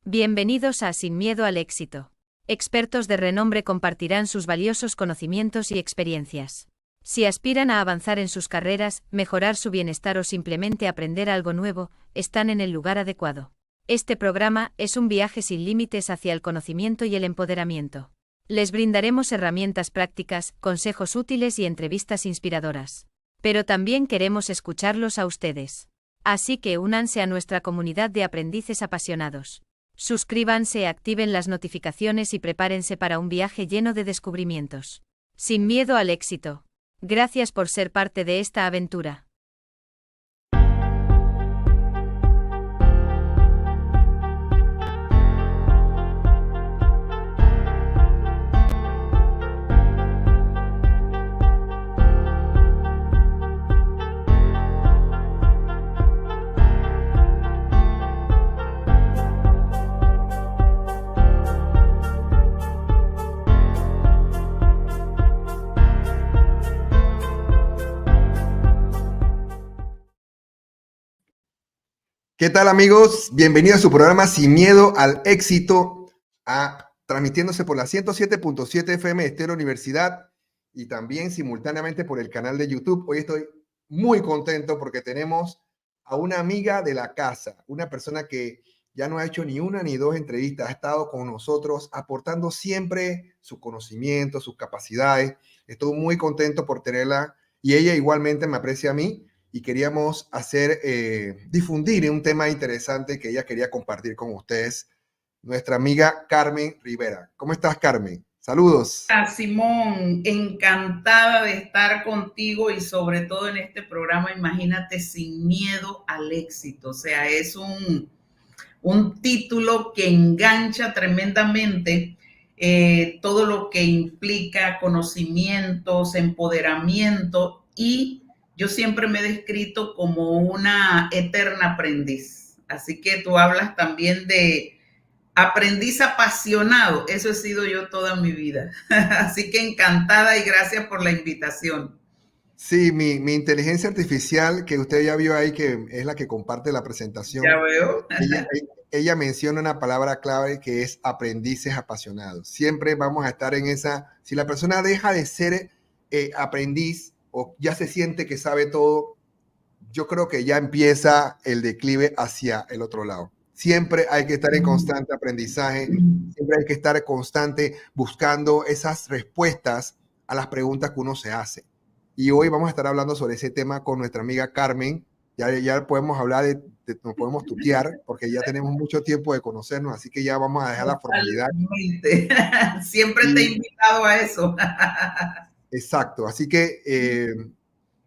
Bienvenidos a Sin Miedo al Éxito. Expertos de renombre compartirán sus valiosos conocimientos y experiencias. Si aspiran a avanzar en sus carreras, mejorar su bienestar o simplemente aprender algo nuevo, están en el lugar adecuado. Este programa es un viaje sin límites hacia el conocimiento y el empoderamiento. Les brindaremos herramientas prácticas, consejos útiles y entrevistas inspiradoras. Pero también queremos escucharlos a ustedes. Así que únanse a nuestra comunidad de aprendices apasionados. Suscríbanse, activen las notificaciones y prepárense para un viaje lleno de descubrimientos. Sin miedo al éxito. Gracias por ser parte de esta aventura. ¿Qué tal, amigos? Bienvenidos a su programa Sin Miedo al Éxito, transmitiéndose por la 107.7 FM Estéreo Universidad y también simultáneamente por el canal de YouTube. Hoy estoy muy contento porque tenemos a una amiga de la casa, una persona que ya no ha hecho ni una ni dos entrevistas, ha estado con nosotros aportando siempre su conocimiento, sus capacidades. Estoy muy contento por tenerla y ella igualmente me aprecia a mí. Y queríamos difundir un tema interesante que ella quería compartir con ustedes, nuestra amiga Carmen Rivera. ¿Cómo estás, Carmen? Saludos. Simón, encantada de estar contigo y sobre todo en este programa, imagínate, Sin Miedo al Éxito. O sea, es un título que engancha tremendamente todo lo que implica conocimientos, empoderamiento, y yo siempre me he descrito como una eterna aprendiz. Así que tú hablas también de aprendiz apasionado. Eso he sido yo toda mi vida. Así que encantada y gracias por la invitación. Sí, mi inteligencia artificial, que usted ya vio ahí, que es la que comparte la presentación. Ya veo. Ella menciona una palabra clave que es aprendices apasionados. Siempre vamos a estar en esa. Si la persona deja de ser aprendiz o ya se siente que sabe todo, yo creo que ya empieza el declive hacia el otro lado. Siempre hay que estar en constante aprendizaje, siempre hay que estar constante buscando esas respuestas a las preguntas que uno se hace. Y hoy vamos a estar hablando sobre ese tema con nuestra amiga Carmen. Ya podemos hablar nos podemos tutear porque ya tenemos mucho tiempo de conocernos, así que ya vamos a dejar la formalidad. Siempre te he invitado a eso. Exacto, así que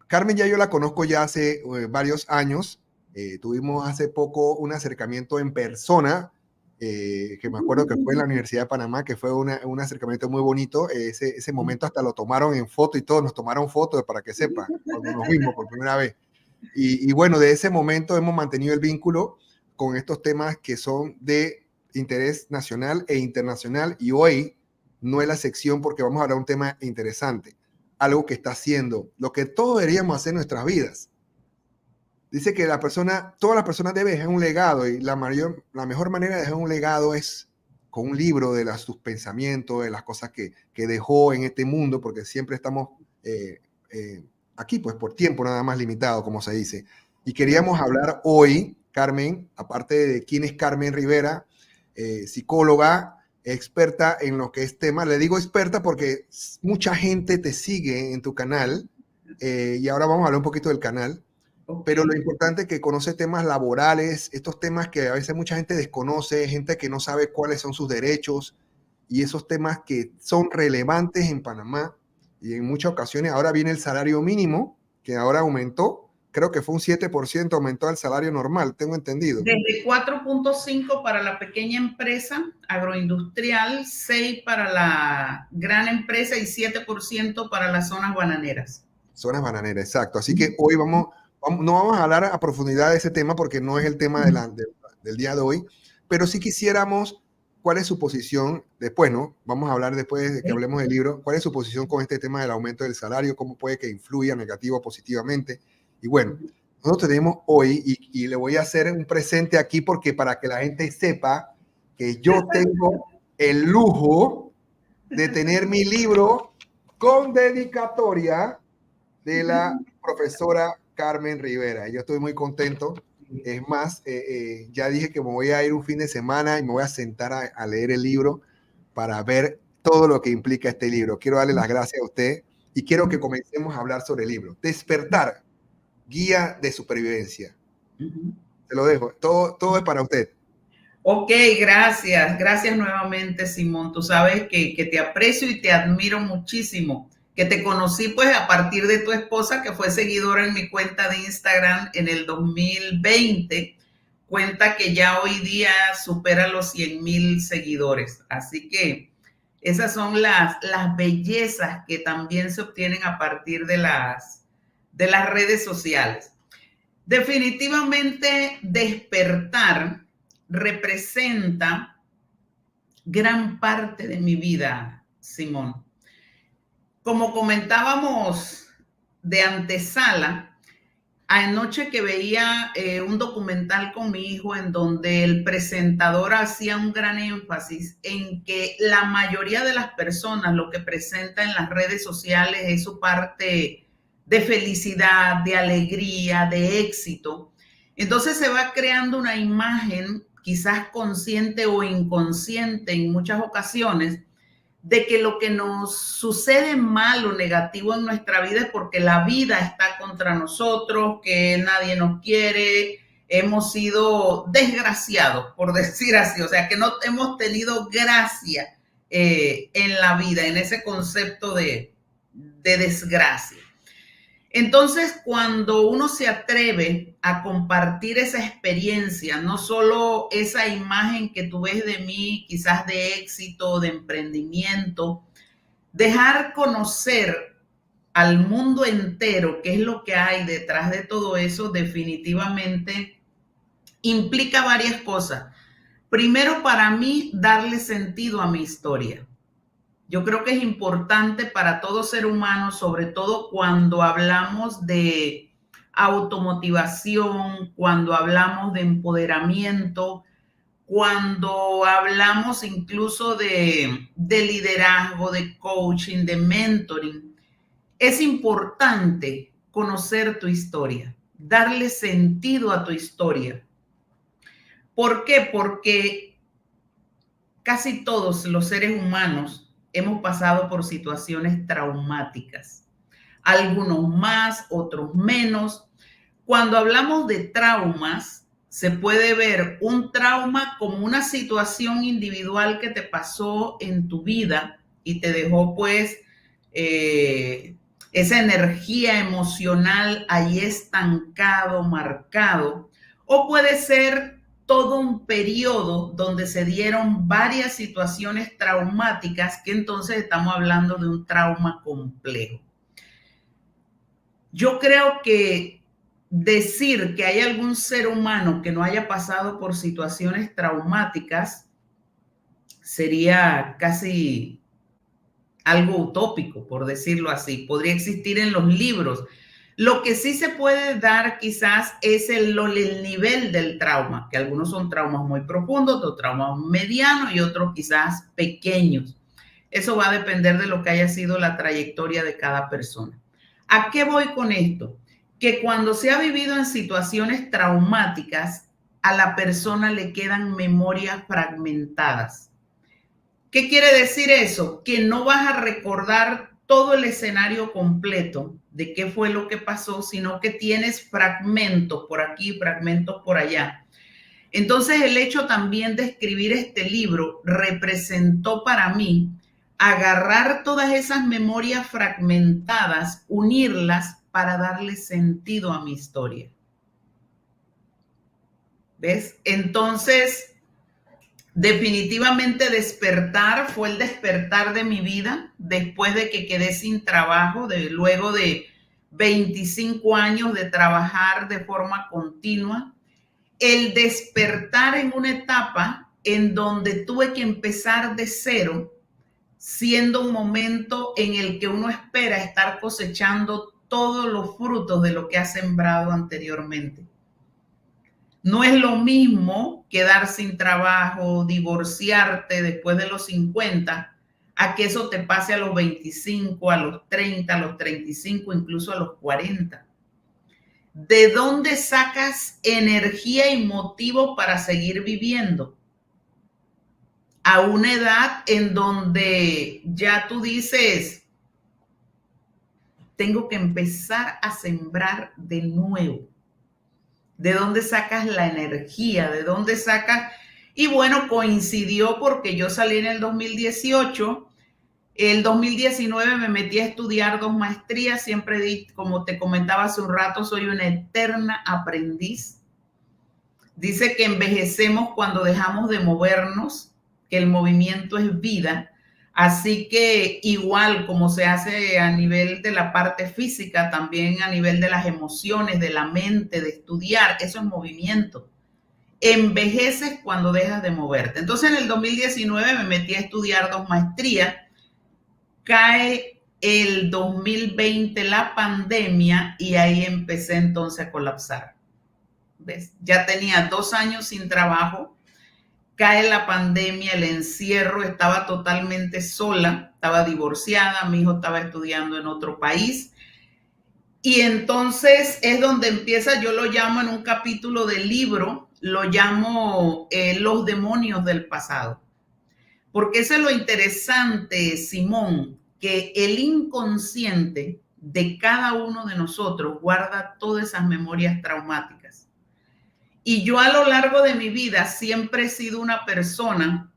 Carmen ya yo la conozco ya hace varios años. Tuvimos hace poco un acercamiento en persona, que me acuerdo que fue en la Universidad de Panamá, que fue un acercamiento muy bonito. Ese momento hasta lo tomaron en foto y todos nos tomaron fotos para que sepa, cuando nos vimos por primera vez. Y bueno, de ese momento hemos mantenido el vínculo con estos temas que son de interés nacional e internacional, y hoy no es la sección porque vamos a hablar de un tema interesante, algo que está haciendo, lo que todos deberíamos hacer en nuestras vidas. Dice que todas las personas deben dejar un legado, y la mejor manera de dejar un legado es con un libro de sus pensamientos, de las cosas que dejó en este mundo, porque siempre estamos aquí pues por tiempo nada más limitado, como se dice. Y queríamos hablar hoy, Carmen, aparte de quién es Carmen Rivera, psicóloga, experta en lo que es tema. Le digo experta porque mucha gente te sigue en tu canal, y ahora vamos a hablar un poquito del canal. Pero lo importante es que conoce temas laborales, estos temas que a veces mucha gente desconoce, gente que no sabe cuáles son sus derechos, y esos temas que son relevantes en Panamá. Y en muchas ocasiones ahora viene el salario mínimo, que ahora aumentó, creo que fue un 7% aumentó al salario normal, tengo entendido. Desde 4.5 para la pequeña empresa agroindustrial, 6 para la gran empresa y 7% para las zonas bananeras. Zonas bananeras, exacto. Así que hoy no vamos a hablar a profundidad de ese tema porque no es el tema del día de hoy, pero sí quisiéramos, ¿cuál es su posición después, no? Vamos a hablar después de que hablemos del libro, ¿cuál es su posición con este tema del aumento del salario? ¿Cómo puede que influya negativo o positivamente? Y bueno, nosotros tenemos hoy, y le voy a hacer un presente aquí porque para que la gente sepa que yo tengo el lujo de tener mi libro con dedicatoria de la profesora Carmen Rivera. Yo estoy muy contento. Es más, ya dije que me voy a ir un fin de semana y me voy a sentar a leer el libro para ver todo lo que implica este libro. Quiero darle las gracias a usted y quiero que comencemos a hablar sobre el libro. Despertar, guía de supervivencia. Se lo dejo. Todo es para usted. Ok, gracias. Gracias nuevamente, Simón. Tú sabes que te aprecio y te admiro muchísimo. Que te conocí pues a partir de tu esposa, que fue seguidora en mi cuenta de Instagram en el 2020. Cuenta que ya hoy día supera los 100,000 seguidores. Así que esas son las bellezas que también se obtienen a partir de las redes sociales. Definitivamente despertar representa gran parte de mi vida, Simón. Como comentábamos de antesala, anoche que veía un documental con mi hijo en donde el presentador hacía un gran énfasis en que la mayoría de las personas lo que presenta en las redes sociales es su parte de felicidad, de alegría, de éxito. Entonces se va creando una imagen, quizás consciente o inconsciente en muchas ocasiones, de que lo que nos sucede mal o negativo en nuestra vida es porque la vida está contra nosotros, que nadie nos quiere, hemos sido desgraciados, por decir así, o sea, que no hemos tenido gracia en la vida, en ese concepto de desgracia. Entonces, cuando uno se atreve a compartir esa experiencia, no solo esa imagen que tú ves de mí, quizás de éxito, de emprendimiento, dejar conocer al mundo entero qué es lo que hay detrás de todo eso, definitivamente implica varias cosas. Primero, para mí, darle sentido a mi historia. Yo creo que es importante para todo ser humano, sobre todo cuando hablamos de automotivación, cuando hablamos de empoderamiento, cuando hablamos incluso de liderazgo, de coaching, de mentoring. Es importante conocer tu historia, darle sentido a tu historia. ¿Por qué? Porque casi todos los seres humanos hemos pasado por situaciones traumáticas, algunos más, otros menos. Cuando hablamos de traumas, se puede ver un trauma como una situación individual que te pasó en tu vida y te dejó pues esa energía emocional ahí estancado, marcado, o puede ser todo un periodo donde se dieron varias situaciones traumáticas, que entonces estamos hablando de un trauma complejo. Yo creo que decir que hay algún ser humano que no haya pasado por situaciones traumáticas sería casi algo utópico, por decirlo así. Podría existir en los libros. Lo que sí se puede dar quizás es el nivel del trauma, que algunos son traumas muy profundos, otros traumas medianos y otros quizás pequeños. Eso va a depender de lo que haya sido la trayectoria de cada persona. ¿A qué voy con esto? Que cuando se ha vivido en situaciones traumáticas, a la persona le quedan memorias fragmentadas. ¿Qué quiere decir eso? Que no vas a recordar todo el escenario completo de qué fue lo que pasó, sino que tienes fragmentos por aquí, fragmentos por allá. Entonces, el hecho también de escribir este libro representó para mí agarrar todas esas memorias fragmentadas, unirlas para darle sentido a mi historia. ¿Ves? Entonces, definitivamente despertar fue el despertar de mi vida después de que quedé sin trabajo, luego de 25 años de trabajar de forma continua. El despertar en una etapa en donde tuve que empezar de cero, siendo un momento en el que uno espera estar cosechando todos los frutos de lo que ha sembrado anteriormente. No es lo mismo quedar sin trabajo, divorciarte después de los 50, a que eso te pase a los 25, a los 30, a los 35, incluso a los 40. ¿De dónde sacas energía y motivo para seguir viviendo? A una edad en donde ya tú dices, tengo que empezar a sembrar de nuevo. ¿De dónde sacas la energía? ¿De dónde sacas? Y bueno, coincidió porque yo salí en el 2018. El 2019 me metí a estudiar 2 maestrías. Siempre, como te comentaba hace un rato, soy una eterna aprendiz. Dice que envejecemos cuando dejamos de movernos, que el movimiento es vida. Así que igual como se hace a nivel de la parte física, también a nivel de las emociones, de la mente, de estudiar, eso es movimiento. Envejeces cuando dejas de moverte. Entonces en el 2019 me metí a estudiar 2 maestrías. Cae el 2020 la pandemia y ahí empecé entonces a colapsar. ¿Ves? Ya tenía 2 años sin trabajo. Cae la pandemia, el encierro, estaba totalmente sola, estaba divorciada, mi hijo estaba estudiando en otro país. Y entonces es donde empieza, yo lo llamo en un capítulo del libro, lo llamo los demonios del pasado. Porque eso es lo interesante, Simón, que el inconsciente de cada uno de nosotros guarda todas esas memorias traumáticas. Y yo a lo largo de mi vida siempre he sido una persona,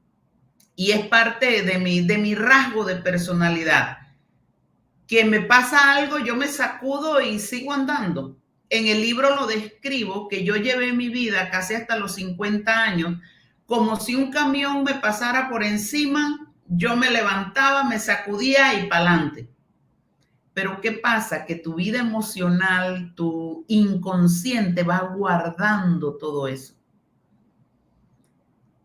y es parte de mi rasgo de personalidad, que me pasa algo, yo me sacudo y sigo andando. En el libro lo describo, que yo llevé mi vida casi hasta los 50 años, como si un camión me pasara por encima, yo me levantaba, me sacudía y para adelante. Pero ¿qué pasa? Que tu vida emocional, tu inconsciente va guardando todo eso.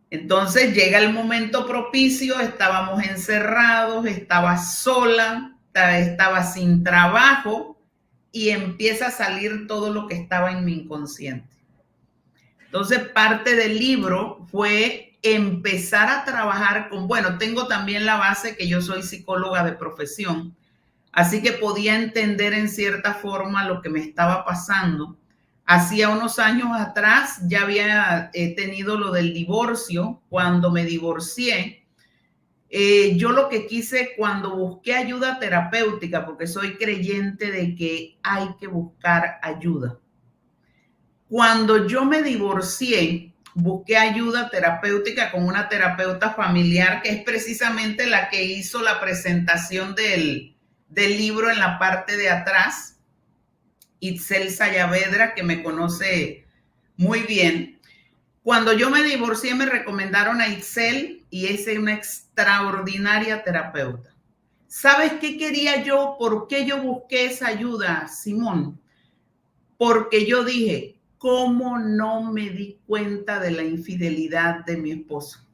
Entonces llega el momento propicio, estábamos encerrados, estaba sola, estaba sin trabajo y empieza a salir todo lo que estaba en mi inconsciente. Entonces parte del libro fue empezar a trabajar con, bueno, tengo también la base que yo soy psicóloga de profesión, así que podía entender en cierta forma lo que me estaba pasando. Hacía unos años atrás ya había tenido lo del divorcio. Cuando me divorcié, yo lo que quise cuando busqué ayuda terapéutica, porque soy creyente de que hay que buscar ayuda. Cuando yo me divorcié, busqué ayuda terapéutica con una terapeuta familiar que es precisamente la que hizo la presentación del libro en la parte de atrás, Itzel Sayavedra, que me conoce muy bien. Cuando yo me divorcié me recomendaron a Itzel y es una extraordinaria terapeuta. ¿Sabes qué quería yo? ¿Por qué yo busqué esa ayuda, Simón? Porque yo dije, ¿cómo no me di cuenta de la infidelidad de mi esposo?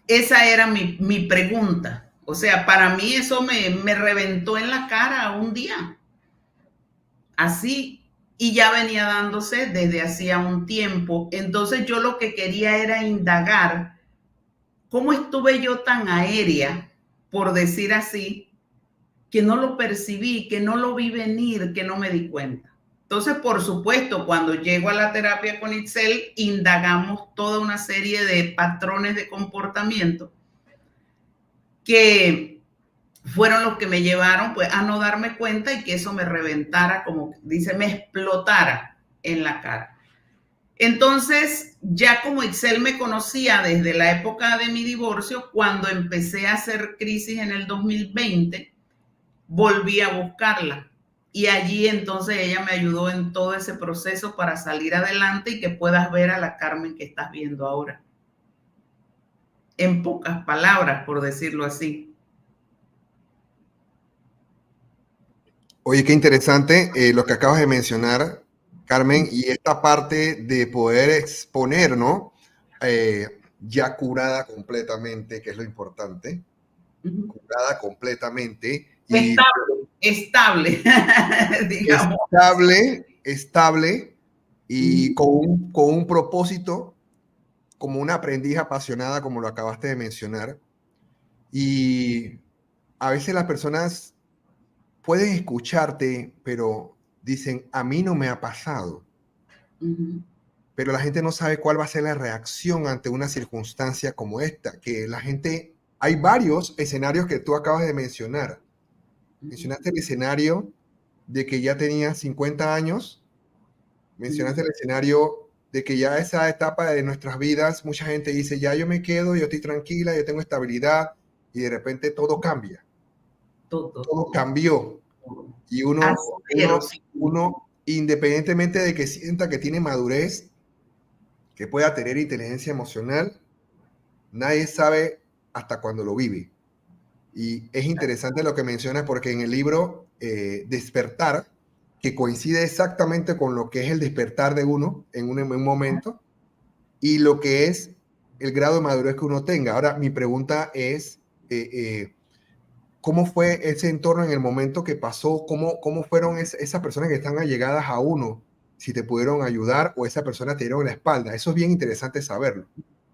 Esa era mi pregunta. O sea, para mí eso me reventó en la cara un día. Así, y ya venía dándose desde hacía un tiempo. Entonces yo lo que quería era indagar cómo estuve yo tan aérea, por decir así, que no lo percibí, que no lo vi venir, que no me di cuenta. Entonces, por supuesto, cuando llego a la terapia con Itzel, indagamos toda una serie de patrones de comportamiento que fueron los que me llevaron pues, a no darme cuenta y que eso me reventara, como dice, me explotara en la cara. Entonces, ya como Itzel me conocía desde la época de mi divorcio, cuando empecé a hacer crisis en el 2020, volví a buscarla. Y allí entonces ella me ayudó en todo ese proceso para salir adelante y que puedas ver a la Carmen que estás viendo ahora. En pocas palabras, por decirlo así. Oye, qué interesante lo que acabas de mencionar, Carmen, y esta parte de poder exponer, ¿no? Ya curada completamente, que es lo importante, curada completamente. Y estable, digamos. Estable, y con un propósito, como una aprendiz apasionada, como lo acabaste de mencionar. Y a veces las personas pueden escucharte, pero dicen, a mí no me ha pasado. Pero la gente no sabe cuál va a ser la reacción ante una circunstancia como esta, que la gente, hay varios escenarios que tú acabas de mencionar. Mencionaste el escenario de que ya tenía 50 años, mencionaste el escenario de que ya esa etapa de nuestras vidas, mucha gente dice, ya yo me quedo, yo estoy tranquila, yo tengo estabilidad, y de repente todo cambia. Todo cambió. Y uno, independientemente de que sienta que tiene madurez, que pueda tener inteligencia emocional, nadie sabe hasta cuándo lo vive. Y es interesante lo que mencionas porque en el libro Despertar, que coincide exactamente con lo que es el despertar de uno en un momento y lo que es el grado de madurez que uno tenga. Ahora, mi pregunta es, ¿cómo fue ese entorno en el momento que pasó? ¿Cómo fueron esas personas que están allegadas a uno? Si te pudieron ayudar o esa persona te dieron la espalda. Eso es bien interesante saberlo.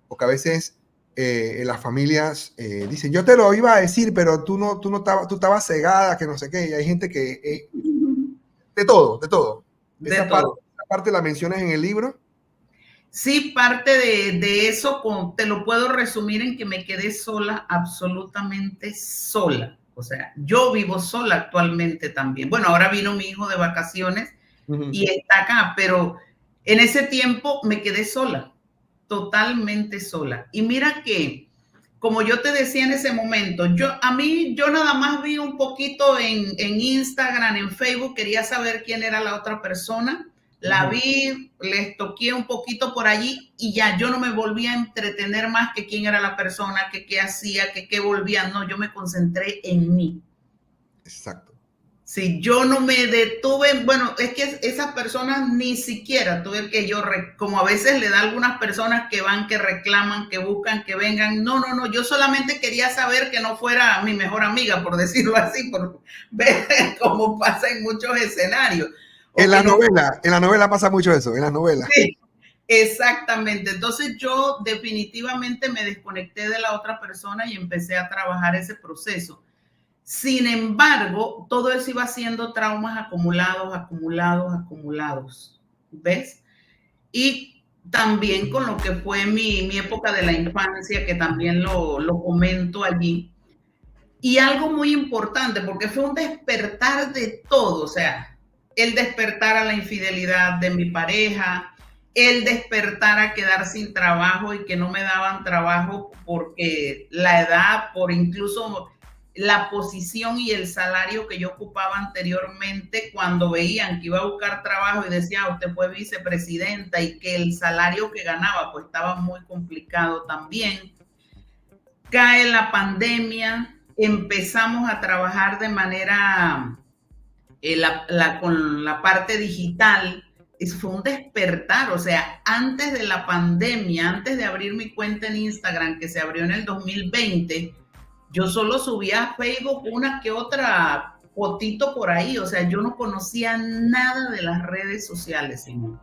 Porque a veces las familias dicen, yo te lo iba a decir, pero tú estabas cegada, que no sé qué. Y hay gente que... de todo, de todo. Esa parte la mencionas en el libro. Sí, parte de eso te lo puedo resumir en que me quedé sola, absolutamente sola. O sea, yo vivo sola actualmente también. Bueno, ahora vino mi hijo de vacaciones y está acá, pero en ese tiempo me quedé sola, totalmente sola. Y mira que, como yo te decía en ese momento, yo nada más vi un poquito en Instagram, en Facebook, quería saber quién era la otra persona. La vi, les toqué un poquito por allí y ya yo no me volví a entretener más que quién era la persona, que qué hacía, que qué volvía. No, yo me concentré en mí. Exacto. Si yo no me detuve, bueno, es que esas personas ni siquiera tuve que como a veces le da a algunas personas que van, que reclaman, que buscan, que vengan. No, yo solamente quería saber que no fuera mi mejor amiga, por decirlo así, por ver cómo pasa en muchos escenarios. En la novela pasa mucho eso, en las novelas. Sí, exactamente. Entonces yo definitivamente me desconecté de la otra persona y empecé a trabajar ese proceso. Sin embargo, todo eso iba siendo traumas acumulados, ¿ves? Y también con lo que fue mi época de la infancia, que también lo comento allí. Y algo muy importante, porque fue un despertar de todo, o sea, el despertar a la infidelidad de mi pareja, el despertar a quedar sin trabajo y que no me daban trabajo porque la edad, por incluso la posición y el salario que yo ocupaba anteriormente, cuando veían que iba a buscar trabajo y decía, usted fue vicepresidenta y que el salario que ganaba pues estaba muy complicado también. Cae la pandemia, empezamos a trabajar de manera con la parte digital. Eso fue un despertar, o sea, antes de la pandemia, antes de abrir mi cuenta en Instagram, que se abrió en el 2020, yo solo subía a Facebook una que otra fotito por ahí, o sea, yo no conocía nada de las redes sociales, Simón.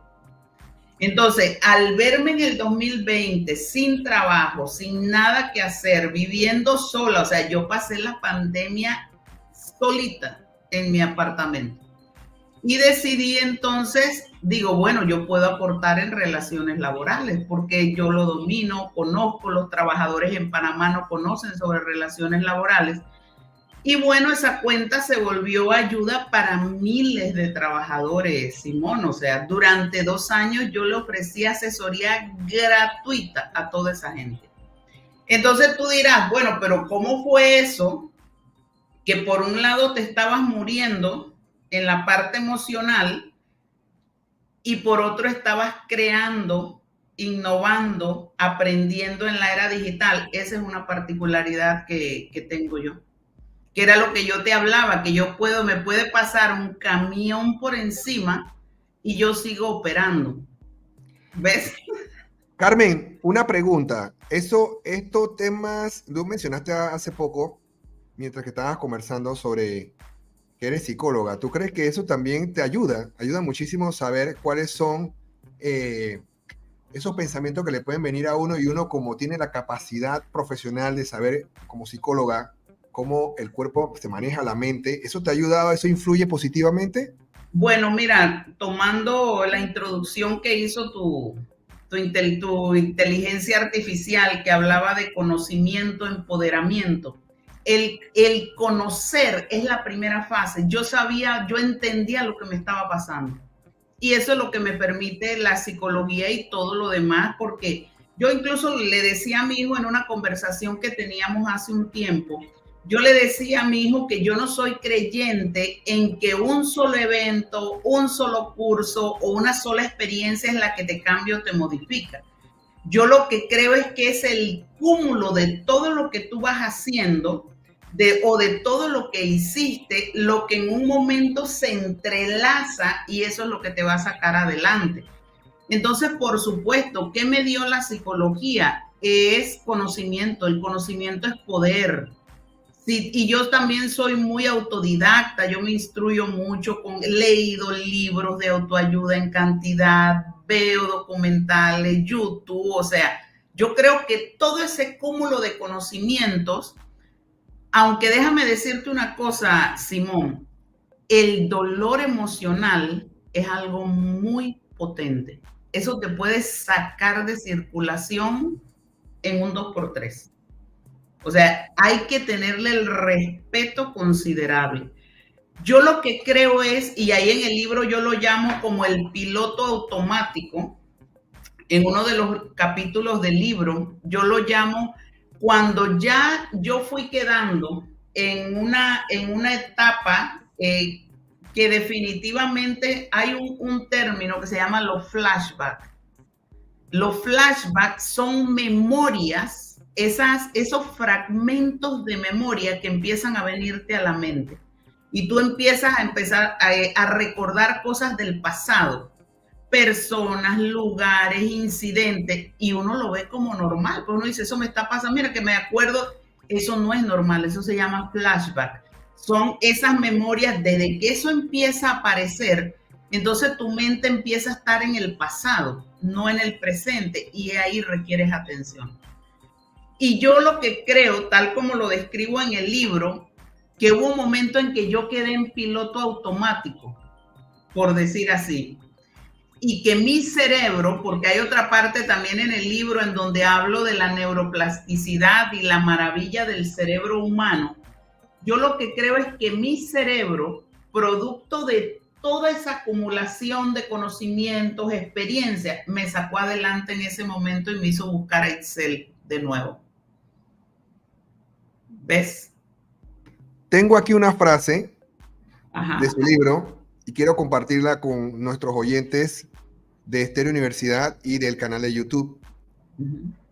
Entonces, al verme en el 2020 sin trabajo, sin nada que hacer, viviendo sola, o sea, yo pasé la pandemia solita en mi apartamento. Y decidí entonces, digo, bueno, yo puedo aportar en relaciones laborales porque yo lo domino, conozco, los trabajadores en Panamá no conocen sobre relaciones laborales. Y bueno, esa cuenta se volvió ayuda para miles de trabajadores, Simón. O sea, durante 2 años yo le ofrecí asesoría gratuita a toda esa gente. Entonces tú dirás, bueno, pero ¿cómo fue eso? Que por un lado te estabas muriendo en la parte emocional y por otro estabas creando, innovando, aprendiendo en la era digital. Esa es una particularidad que tengo yo. Que era lo que yo te hablaba, que me puede pasar un camión por encima y yo sigo operando. ¿Ves? Carmen, una pregunta. Estos temas, tú mencionaste hace poco, mientras que estabas conversando sobre que eres psicóloga. ¿Tú crees que eso también te ayuda? Ayuda muchísimo saber cuáles son esos pensamientos que le pueden venir a uno, y uno, como tiene la capacidad profesional de saber como psicóloga cómo el cuerpo se maneja la mente, ¿eso te ha ayudado? ¿Eso influye positivamente? Bueno, mira, tomando la introducción que hizo tu inteligencia artificial, que hablaba de conocimiento, empoderamiento, el conocer es la primera fase. Yo entendía lo que me estaba pasando. Y eso es lo que me permite la psicología y todo lo demás, porque yo incluso le decía a mi hijo en una conversación que teníamos hace un tiempo, yo le decía a mi hijo que yo no soy creyente en que un solo evento, un solo curso o una sola experiencia es la que te cambia o te modifica. Yo lo que creo es que es el cúmulo de todo lo que tú vas haciendo o de todo lo que hiciste, lo que en un momento se entrelaza, y eso es lo que te va a sacar adelante. Entonces, por supuesto, ¿qué me dio la psicología? Es conocimiento, el conocimiento es poder. Sí, y yo también soy muy autodidacta, yo me instruyo mucho, he leído libros de autoayuda en cantidad, veo documentales, YouTube, o sea, yo creo que todo ese cúmulo de conocimientos, aunque déjame decirte una cosa, Simón, el dolor emocional es algo muy potente. Eso te puede sacar de circulación en un 2x3. O sea, hay que tenerle el respeto considerable. Yo lo que creo es, y ahí en el libro yo lo llamo como el piloto automático, en uno de los capítulos del libro, yo lo llamo cuando ya yo fui quedando en una etapa que definitivamente hay un término que se llama los flashbacks. Los flashbacks son memorias, esos fragmentos de memoria que empiezan a venirte a la mente. Y tú empiezas a recordar cosas del pasado, personas, lugares, incidentes, y uno lo ve como normal. Pues uno dice, eso me está pasando, mira que me acuerdo, eso no es normal, eso se llama flashback. Son esas memorias, desde que eso empieza a aparecer, entonces tu mente empieza a estar en el pasado, no en el presente, y ahí requieres atención. Y yo lo que creo, tal como lo describo en el libro, que hubo un momento en que yo quedé en piloto automático, por decir así, y que mi cerebro, porque hay otra parte también en el libro en donde hablo de la neuroplasticidad y la maravilla del cerebro humano, yo lo que creo es que mi cerebro, producto de toda esa acumulación de conocimientos, experiencias, me sacó adelante en ese momento y me hizo buscar a Excel de nuevo. ¿Ves? Tengo aquí una frase Ajá. de su libro y quiero compartirla con nuestros oyentes de Estéreo Universidad y del canal de YouTube.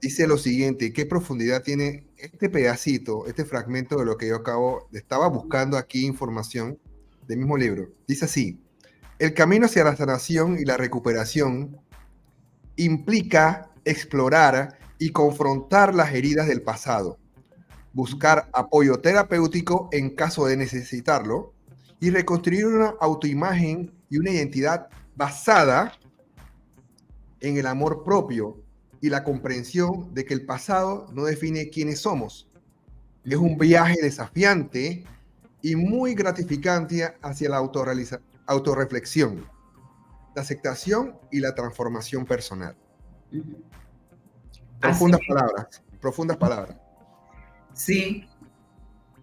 Dice lo siguiente: ¿qué profundidad tiene este pedacito, este fragmento de lo que yo estaba buscando aquí información del mismo libro? Dice así: el camino hacia la sanación y la recuperación implica explorar y confrontar las heridas del pasado, buscar apoyo terapéutico en caso de necesitarlo y reconstruir una autoimagen y una identidad basada en el amor propio y la comprensión de que el pasado no define quiénes somos. Es un viaje desafiante y muy gratificante hacia la autorreflexión, la aceptación y la transformación personal. Profundas palabras. Sí.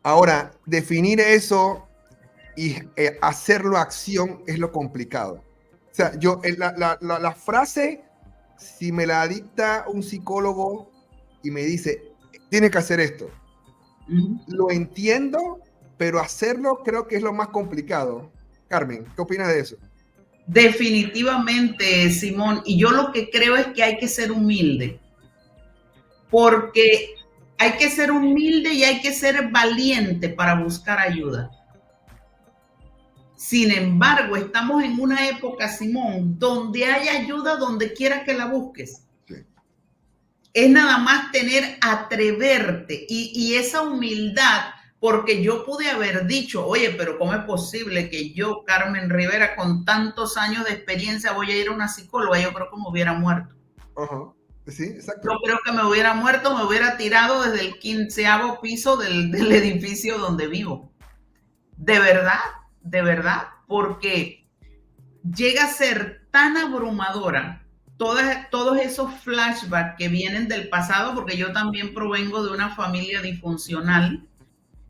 Ahora, definir eso y hacerlo acción es lo complicado. O sea, la frase, si me la dicta un psicólogo y me dice, tiene que hacer esto, lo entiendo, pero hacerlo creo que es lo más complicado. Carmen, ¿qué opinas de eso? Definitivamente, Simón, y yo lo que creo es que hay que ser humilde, porque hay que ser humilde y hay que ser valiente para buscar ayuda. Sin embargo, estamos en una época, Simón, donde hay ayuda donde quiera que la busques. Sí. Es nada más atreverte y esa humildad porque yo pude haber dicho, oye, pero ¿cómo es posible que yo, Carmen Rivera, con tantos años de experiencia, voy a ir a una psicóloga? Yo creo que me hubiera muerto. Sí, exacto. Yo creo que me hubiera muerto, me hubiera tirado desde el 15º piso del edificio donde vivo. De verdad, porque llega a ser tan abrumadora todos esos flashbacks que vienen del pasado, porque yo también provengo de una familia disfuncional,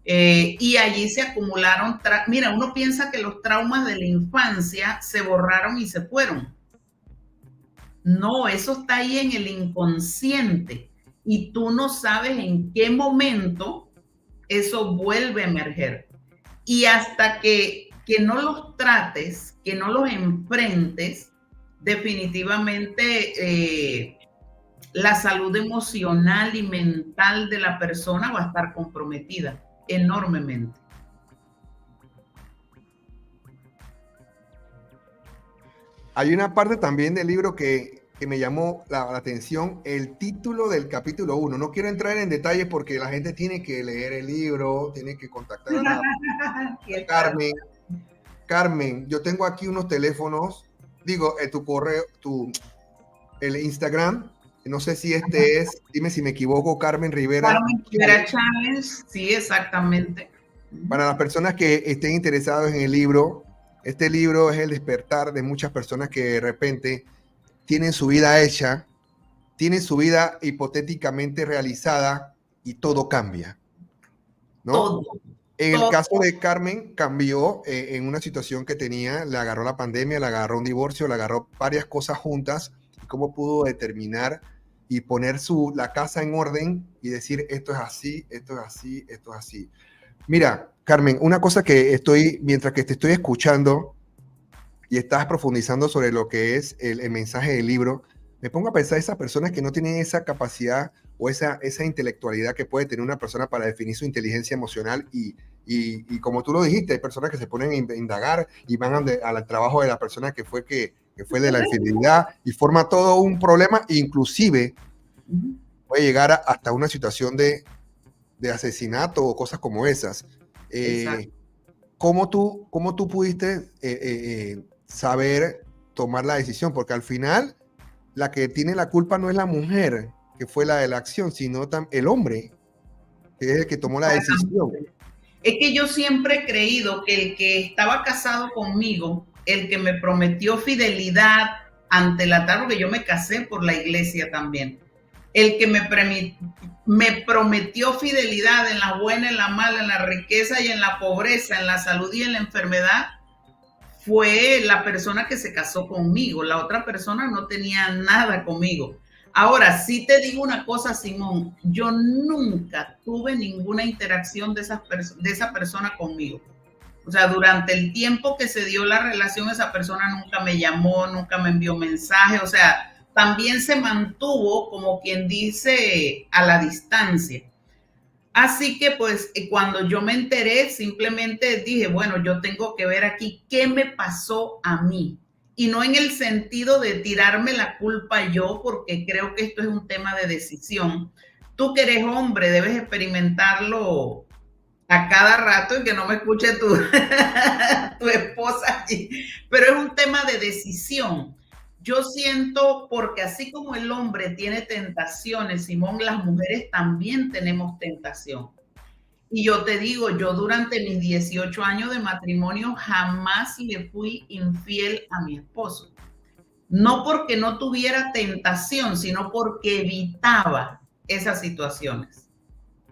y allí se acumularon, mira, uno piensa que los traumas de la infancia se borraron y se fueron. No, eso está ahí en el inconsciente y tú no sabes en qué momento eso vuelve a emerger. Y hasta que no los trates, que no los enfrentes, definitivamente la salud emocional y mental de la persona va a estar comprometida enormemente. Hay una parte también del libro que me llamó la atención, el título del capítulo 1. No quiero entrar en detalles porque la gente tiene que leer el libro, tiene que contactar a Carmen. Carmen, yo tengo aquí unos teléfonos, digo, tu correo, el Instagram, no sé si este es, dime si me equivoco, Carmen Rivera. Carmen Rivera Challenge, sí, exactamente. Para las personas que estén interesadas en el libro, este libro es el despertar de muchas personas que de repente tienen su vida hecha, tienen su vida hipotéticamente realizada y todo cambia, ¿no? Todo. En el caso de Carmen, cambió en una situación que tenía, le agarró la pandemia, le agarró un divorcio, le agarró varias cosas juntas, y cómo pudo determinar y poner la casa en orden y decir esto es así, esto es así, esto es así. Mira, Carmen, una cosa que mientras que te estoy escuchando y estás profundizando sobre lo que es el mensaje del libro, me pongo a pensar esas personas que no tienen esa capacidad o esa intelectualidad que puede tener una persona para definir su inteligencia emocional y como tú lo dijiste, hay personas que se ponen a indagar y van al trabajo de la persona que fue de la infidelidad y forma todo un problema, inclusive puede llegar hasta una situación de asesinato o cosas como esas. ¿Cómo tú pudiste saber tomar la decisión? Porque al final la que tiene la culpa no es la mujer, que fue la de la acción, sino el hombre, que es el que tomó la decisión. Es que yo siempre he creído que el que estaba casado conmigo, el que me prometió fidelidad ante el altar, porque yo me casé por la iglesia también, el que me prometió fidelidad en la buena, en la mala, en la riqueza y en la pobreza, en la salud y en la enfermedad, fue la persona que se casó conmigo. La otra persona no tenía nada conmigo. Ahora, sí te digo una cosa, Simón, yo nunca tuve ninguna interacción de esa persona conmigo. O sea, durante el tiempo que se dio la relación, esa persona nunca me llamó, nunca me envió mensaje, o sea, también se mantuvo, como quien dice, a la distancia. Así que pues cuando yo me enteré, simplemente dije, bueno, yo tengo que ver aquí qué me pasó a mí. Y no en el sentido de tirarme la culpa yo, porque creo que esto es un tema de decisión. Tú que eres hombre, debes experimentarlo a cada rato y que no me escuche tu esposa allí. Pero es un tema de decisión. Yo siento, porque así como el hombre tiene tentaciones, Simón, las mujeres también tenemos tentación. Y yo te digo, yo durante mis 18 años de matrimonio jamás le fui infiel a mi esposo. No porque no tuviera tentación, sino porque evitaba esas situaciones.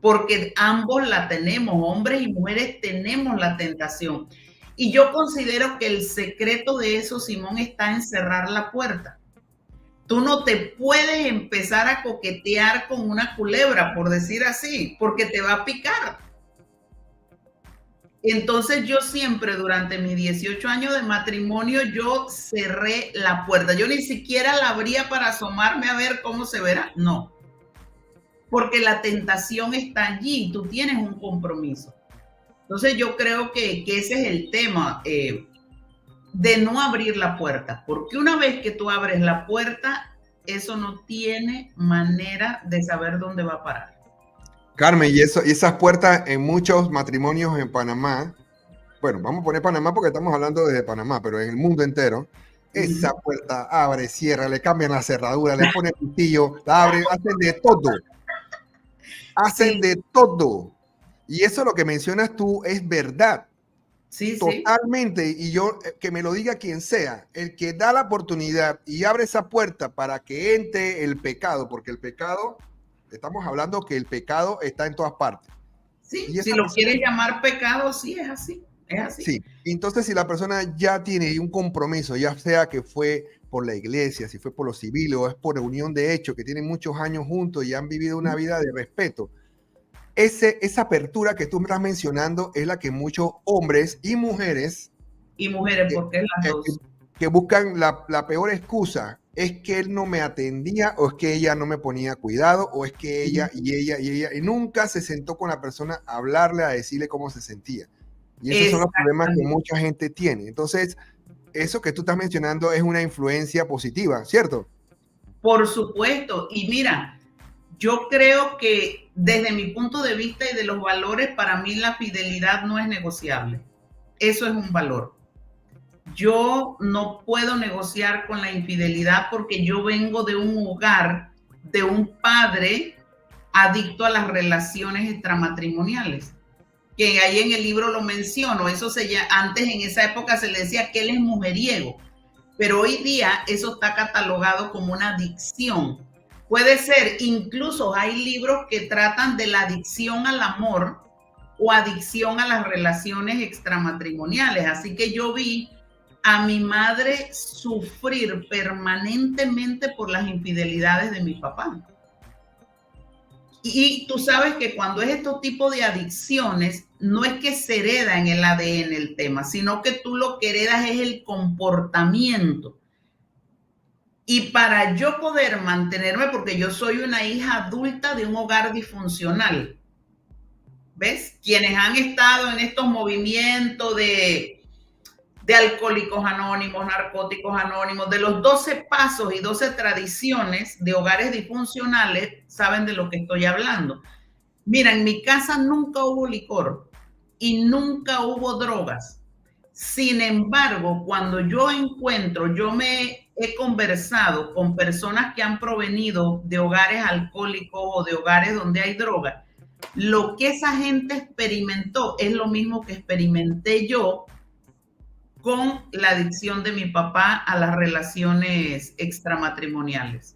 Porque ambos la tenemos, hombres y mujeres tenemos la tentación. Y yo considero que el secreto de eso, Simón, está en cerrar la puerta. Tú no te puedes empezar a coquetear con una culebra, por decir así, porque te va a picar. Entonces yo siempre, durante mis 18 años de matrimonio, yo cerré la puerta. Yo ni siquiera la abría para asomarme a ver cómo se verá. No. Porque la tentación está allí, tú tienes un compromiso. Entonces yo creo que ese es el tema, de no abrir la puerta, porque una vez que tú abres la puerta, eso no tiene manera de saber dónde va a parar. Carmen, y esas puertas en muchos matrimonios en Panamá, bueno, vamos a poner Panamá porque estamos hablando desde Panamá, pero en el mundo entero, esa puerta abre, cierra, le cambian la cerradura, le ponen el pillo, la abren, hacen de todo. Hacen Sí. de todo. Y eso lo que mencionas tú es verdad. Sí, Totalmente. Y yo, que me lo diga quien sea, el que da la oportunidad y abre esa puerta para que entre el pecado, porque el pecado, estamos hablando que el pecado está en todas partes. sí. Y Si lo quieres llamar pecado, sí, es así. Es así. Sí, entonces si la persona ya tiene un compromiso, ya sea que fue por la iglesia, si fue por lo civil o es por unión de hecho, que tienen muchos años juntos y han vivido una vida de respeto, esa apertura que tú me estás mencionando es la que muchos hombres y mujeres Y mujeres, porque es las que, dos. que buscan la peor excusa, es que él no me atendía o es que ella no me ponía cuidado o es que ella y nunca se sentó con la persona a hablarle, a decirle cómo se sentía. Y esos son los problemas que mucha gente tiene. Entonces, eso que tú estás mencionando es una influencia positiva, ¿cierto? Por supuesto. Y mira, yo creo que desde mi punto de vista y de los valores, para mí la fidelidad no es negociable. Eso es un valor. Yo no puedo negociar con la infidelidad porque yo vengo de un hogar, de un padre adicto a las relaciones extramatrimoniales, que ahí en el libro lo menciono. Eso antes en esa época se le decía que él es mujeriego, pero hoy día eso está catalogado como una adicción. Puede ser, incluso hay libros que tratan de la adicción al amor o adicción a las relaciones extramatrimoniales. Así que yo vi a mi madre sufrir permanentemente por las infidelidades de mi papá. Y tú sabes que cuando es este tipo de adicciones, no es que se hereda en el ADN el tema, sino que tú lo que heredas es el comportamiento. Y para yo poder mantenerme, porque yo soy una hija adulta de un hogar disfuncional, ¿ves? Quienes han estado en estos movimientos de Alcohólicos Anónimos, Narcóticos Anónimos, de los 12 pasos y 12 tradiciones de hogares disfuncionales, saben de lo que estoy hablando. Mira, en mi casa nunca hubo licor y nunca hubo drogas. Sin embargo, cuando yo me he conversado con personas que han provenido de hogares alcohólicos o de hogares donde hay droga, lo que esa gente experimentó es lo mismo que experimenté yo con la adicción de mi papá a las relaciones extramatrimoniales.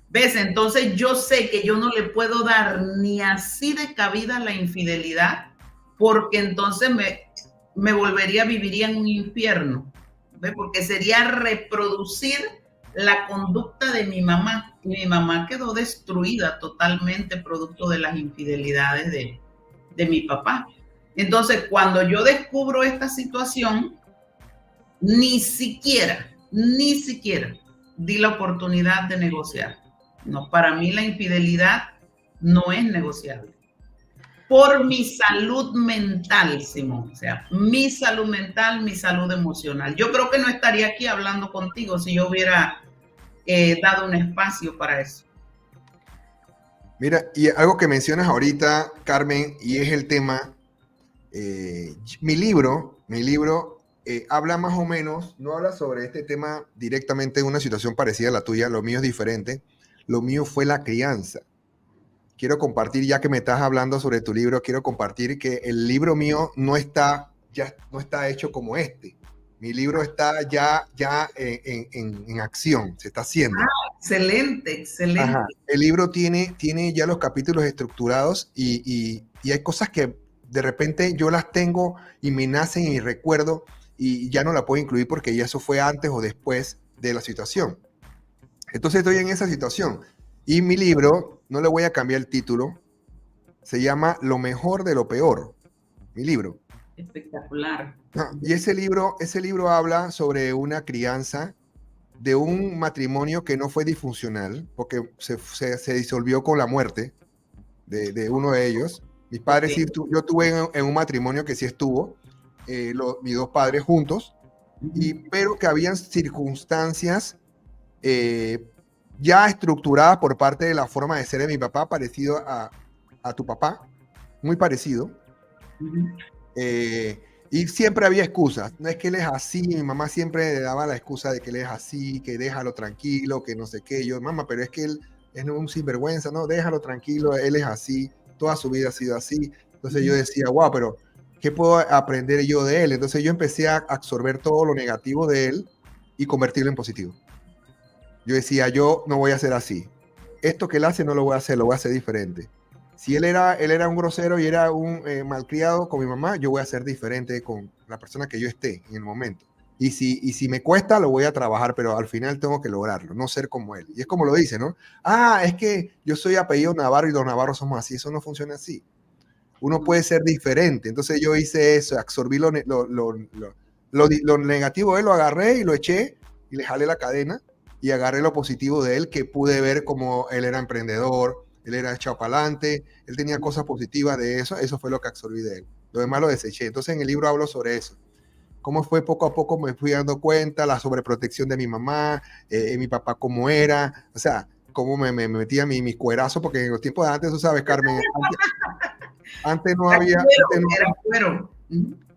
¿Ves? Entonces yo sé que yo no le puedo dar ni así de cabida la infidelidad, porque entonces viviría en un infierno. ¿Ves? Porque sería reproducir la conducta de mi mamá. Y mi mamá quedó destruida totalmente producto de las infidelidades de mi papá. Entonces, cuando yo descubro esta situación, ni siquiera di la oportunidad de negociar. No, para mí la infidelidad no es negociable. Por mi salud mental, Simón. O sea, mi salud mental, mi salud emocional. Yo creo que no estaría aquí hablando contigo si yo hubiera dado un espacio para eso. Mira, y algo que mencionas ahorita, Carmen, y es el tema, mi libro habla más o menos, no habla sobre este tema directamente en una situación parecida a la tuya, lo mío es diferente, lo mío fue la crianza. Quiero compartir, ya que me estás hablando sobre tu libro, quiero compartir que el libro mío no está hecho como este. Mi libro está ya en acción, se está haciendo. Ah, excelente. Ajá. El libro tiene ya los capítulos estructurados y hay cosas que de repente yo las tengo y me nacen y recuerdo y ya no la puedo incluir porque ya eso fue antes o después de la situación. Entonces estoy en esa situación. Y mi libro, no le voy a cambiar el título, se llama Lo mejor de lo peor. Mi libro. Espectacular. Y ese libro habla sobre una crianza de un matrimonio que no fue disfuncional, porque se disolvió con la muerte de uno de ellos. Mis padres, sí, yo tuve en un matrimonio que sí estuvo, mis dos padres juntos, pero que habían circunstancias ya estructuradas por parte de la forma de ser de mi papá, parecido a a tu papá, muy parecido. Ujú. Y siempre había excusas. No es que él es así, mi mamá siempre le daba la excusa de que él es así, que déjalo tranquilo, que no sé qué. Yo, mamá, pero es que él es un sinvergüenza, no, déjalo tranquilo, él es así, toda su vida ha sido así. Entonces yo decía, wow, pero ¿qué puedo aprender yo de él? Entonces yo empecé a absorber todo lo negativo de él y convertirlo en positivo. Yo decía, yo no voy a ser así. Esto que él hace no lo voy a hacer, lo voy a hacer diferente. Si él era un grosero y era un malcriado con mi mamá, yo voy a ser diferente con la persona que yo esté en el momento. Y si me cuesta, lo voy a trabajar, pero al final tengo que lograrlo, no ser como él. Y es como lo dice, ¿no? Ah, es que yo soy apellido Navarro y los navarros somos así. Eso no funciona así. Uno puede ser diferente. Entonces yo hice eso, absorbí lo negativo de él, lo agarré y lo eché y le jalé la cadena y agarré lo positivo de él, que pude ver como él era emprendedor, él era echado para adelante, él tenía cosas positivas de eso, eso fue lo que absorbí de él. Lo demás lo deseché. Entonces en el libro hablo sobre eso. Cómo fue poco a poco me fui dando cuenta, la sobreprotección de mi mamá, mi papá cómo era, o sea, cómo me metía mis cuerazos, porque en los tiempos de antes, tú sabes, Carmen, antes no había,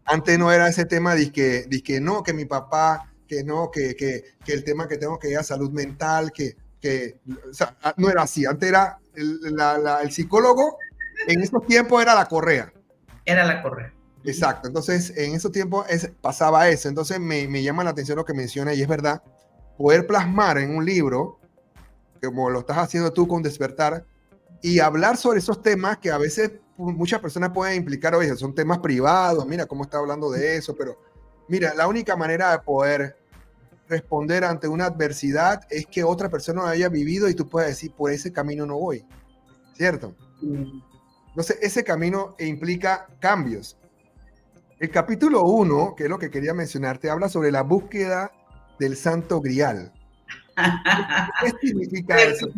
antes no era ese tema de que no, que mi papá, que no, que el tema que tengo que ir a salud mental, o sea, no era así. Antes era el psicólogo, en esos tiempos era la correa. Era la correa. Exacto. Entonces, en esos tiempos pasaba eso. Entonces, me llama la atención lo que menciona y es verdad, poder plasmar en un libro, como lo estás haciendo tú con Despertar, y hablar sobre esos temas que a veces muchas personas pueden implicar, oye, son temas privados, mira cómo está hablando de eso, pero mira, la única manera de poder responder ante una adversidad es que otra persona lo haya vivido y tú puedas decir, por ese camino no voy, ¿cierto? Entonces, ese camino implica cambios. El capítulo 1, que es lo que quería mencionarte, habla sobre la búsqueda del Santo Grial. ¿Qué significa eso?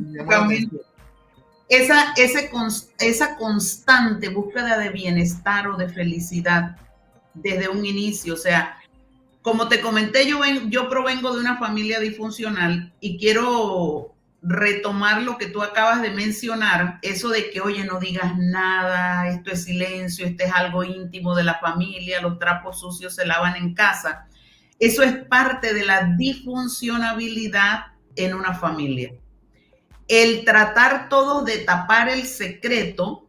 Esa constante búsqueda de bienestar o de felicidad desde un inicio, o sea, como te comenté, yo provengo de una familia disfuncional y quiero retomar lo que tú acabas de mencionar, eso de que, oye, no digas nada, esto es silencio, esto es algo íntimo de la familia, los trapos sucios se lavan en casa. Eso es parte de la disfuncionabilidad en una familia. El tratar todos de tapar el secreto,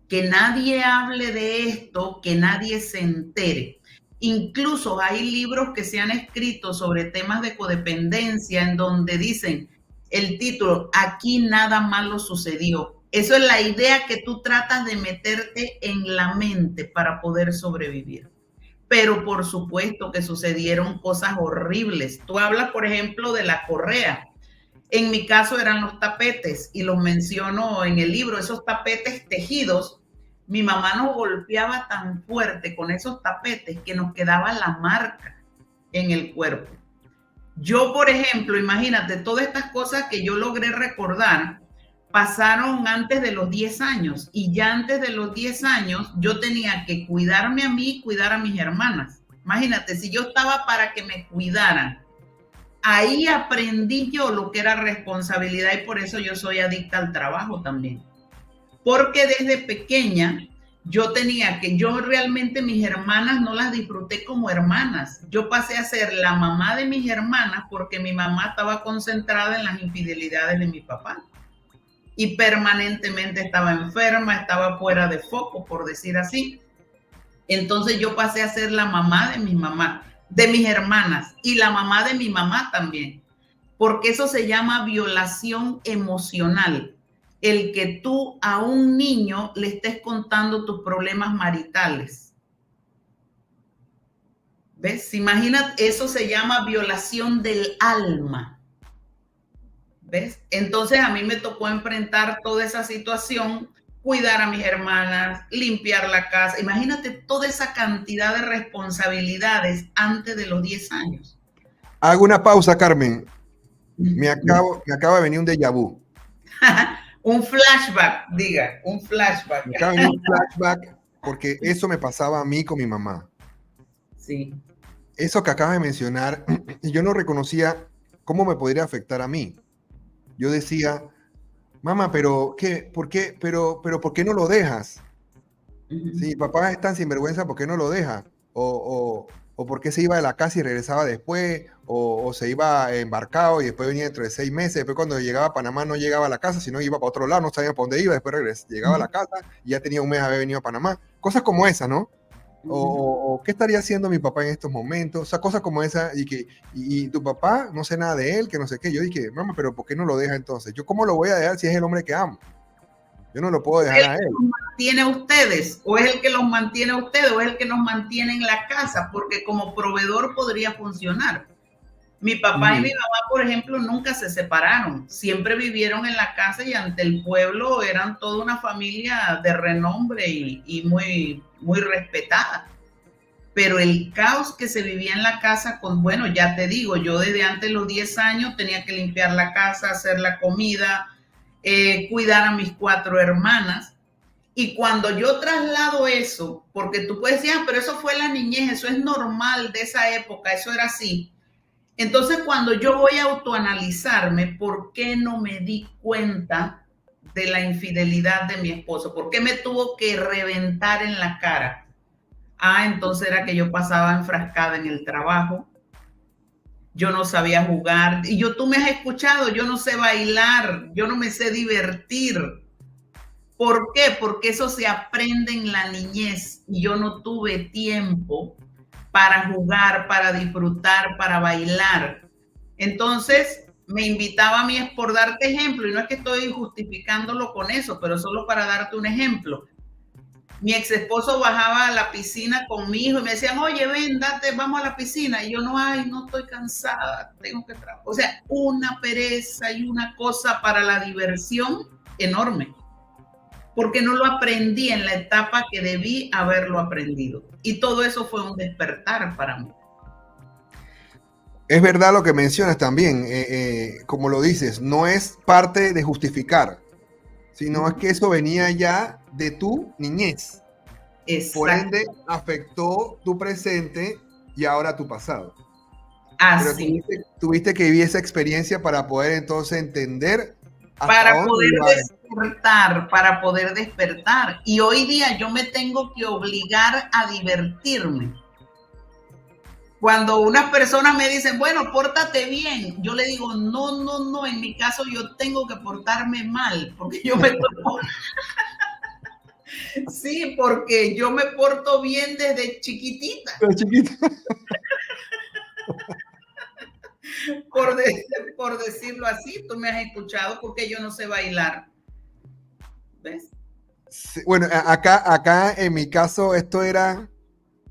que nadie hable de esto, que nadie se entere. Incluso hay libros que se han escrito sobre temas de codependencia en donde dicen el título, aquí nada malo sucedió. Eso es la idea que tú tratas de meterte en la mente para poder sobrevivir. Pero por supuesto que sucedieron cosas horribles. Tú hablas, por ejemplo, de la correa. En mi caso eran los tapetes y los menciono en el libro, esos tapetes tejidos. Mi mamá nos golpeaba tan fuerte con esos tapetes que nos quedaba la marca en el cuerpo. Yo, por ejemplo, imagínate, todas estas cosas que yo logré recordar pasaron antes de los 10 años y ya antes de los 10 años yo tenía que cuidarme a mí y cuidar a mis hermanas. Imagínate, si yo estaba para que me cuidaran, ahí aprendí yo lo que era responsabilidad y por eso yo soy adicta al trabajo también. Porque desde pequeña yo realmente mis hermanas no las disfruté como hermanas. Yo pasé a ser la mamá de mis hermanas porque mi mamá estaba concentrada en las infidelidades de mi papá. Y permanentemente estaba enferma, estaba fuera de foco, por decir así. Entonces yo pasé a ser la mamá de mi mamá, de mis hermanas y la mamá de mi mamá también, porque eso se llama violación emocional, el que tú a un niño le estés contando tus problemas maritales. ¿Ves? Imagina, eso se llama violación del alma. ¿Ves? Entonces a mí me tocó enfrentar toda esa situación, cuidar a mis hermanas, limpiar la casa. Imagínate toda esa cantidad de responsabilidades antes de los 10 años. Hago una pausa, Carmen. Me acaba de venir un déjà vu. Un flashback, diga, un flashback. Me acaba de venir un flashback porque eso me pasaba a mí con mi mamá. Sí. Eso que acabas de mencionar, yo no reconocía cómo me podría afectar a mí. Yo decía, mamá, pero ¿qué? ¿Por qué? Pero ¿por qué no lo dejas? Sí, papá es tan sinvergüenza, ¿por qué no lo deja? O por qué se iba de la casa y regresaba después, o se iba embarcado y después venía dentro de 6 meses, después cuando llegaba a Panamá no llegaba a la casa, sino iba para otro lado, no sabía para dónde iba, después llegaba a la casa y ya tenía un mes de haber venido a Panamá. Cosas como esa, ¿no? O qué estaría haciendo mi papá en estos momentos, o sea, cosas como esa, y tu papá, no sé nada de él, que no sé qué. Yo dije, mamá, pero ¿por qué no lo deja entonces? ¿Yo cómo lo voy a dejar si es el hombre que amo? Yo no lo puedo dejar a él. ¿Los mantiene a ustedes? ¿O es el que los mantiene a ustedes? ¿O es el que nos mantiene en la casa? Porque como proveedor podría funcionar. Mi papá y mi mamá, por ejemplo, nunca se separaron. Siempre vivieron en la casa y ante el pueblo eran toda una familia de renombre y muy, muy respetada. Pero el caos que se vivía en la casa bueno, ya te digo, yo desde antes de los 10 años tenía que limpiar la casa, hacer la comida, cuidar a mis 4 hermanas. Y cuando yo traslado eso, porque tú puedes decir, pero eso fue la niñez, eso es normal de esa época, eso era así. Entonces, cuando yo voy a autoanalizarme, ¿por qué no me di cuenta de la infidelidad de mi esposo? ¿Por qué me tuvo que reventar en la cara? Entonces era que yo pasaba enfrascada en el trabajo. Yo no sabía jugar. Y tú me has escuchado, yo no sé bailar, yo no me sé divertir. ¿Por qué? Porque eso se aprende en la niñez y yo no tuve tiempo para jugar, para disfrutar, para bailar. Entonces me invitaba a mí por darte ejemplo, y no es que estoy justificándolo con eso, pero solo para darte un ejemplo. Mi ex esposo bajaba a la piscina con mi hijo y me decían, oye, ven, date, vamos a la piscina. Y yo, no estoy cansada, tengo que trabajar. O sea, una pereza y una cosa para la diversión enorme, porque no lo aprendí en la etapa que debí haberlo aprendido. Y todo eso fue un despertar para mí. Es verdad lo que mencionas también, como lo dices, no es parte de justificar, sino es que eso venía ya de tu niñez. Exacto. Por ende, afectó tu presente y ahora tu pasado. Así. Pero tuviste que vivir esa experiencia para poder entonces entender. Para poder despertar. Y hoy día yo me tengo que obligar a divertirme. Cuando unas personas me dicen, bueno, pórtate bien, yo le digo, no, en mi caso yo tengo que portarme mal, porque yo me Sí, porque yo me porto bien desde chiquitita. Por decirlo así, tú me has escuchado porque yo no sé bailar. ¿Ves? Sí, bueno, acá en mi caso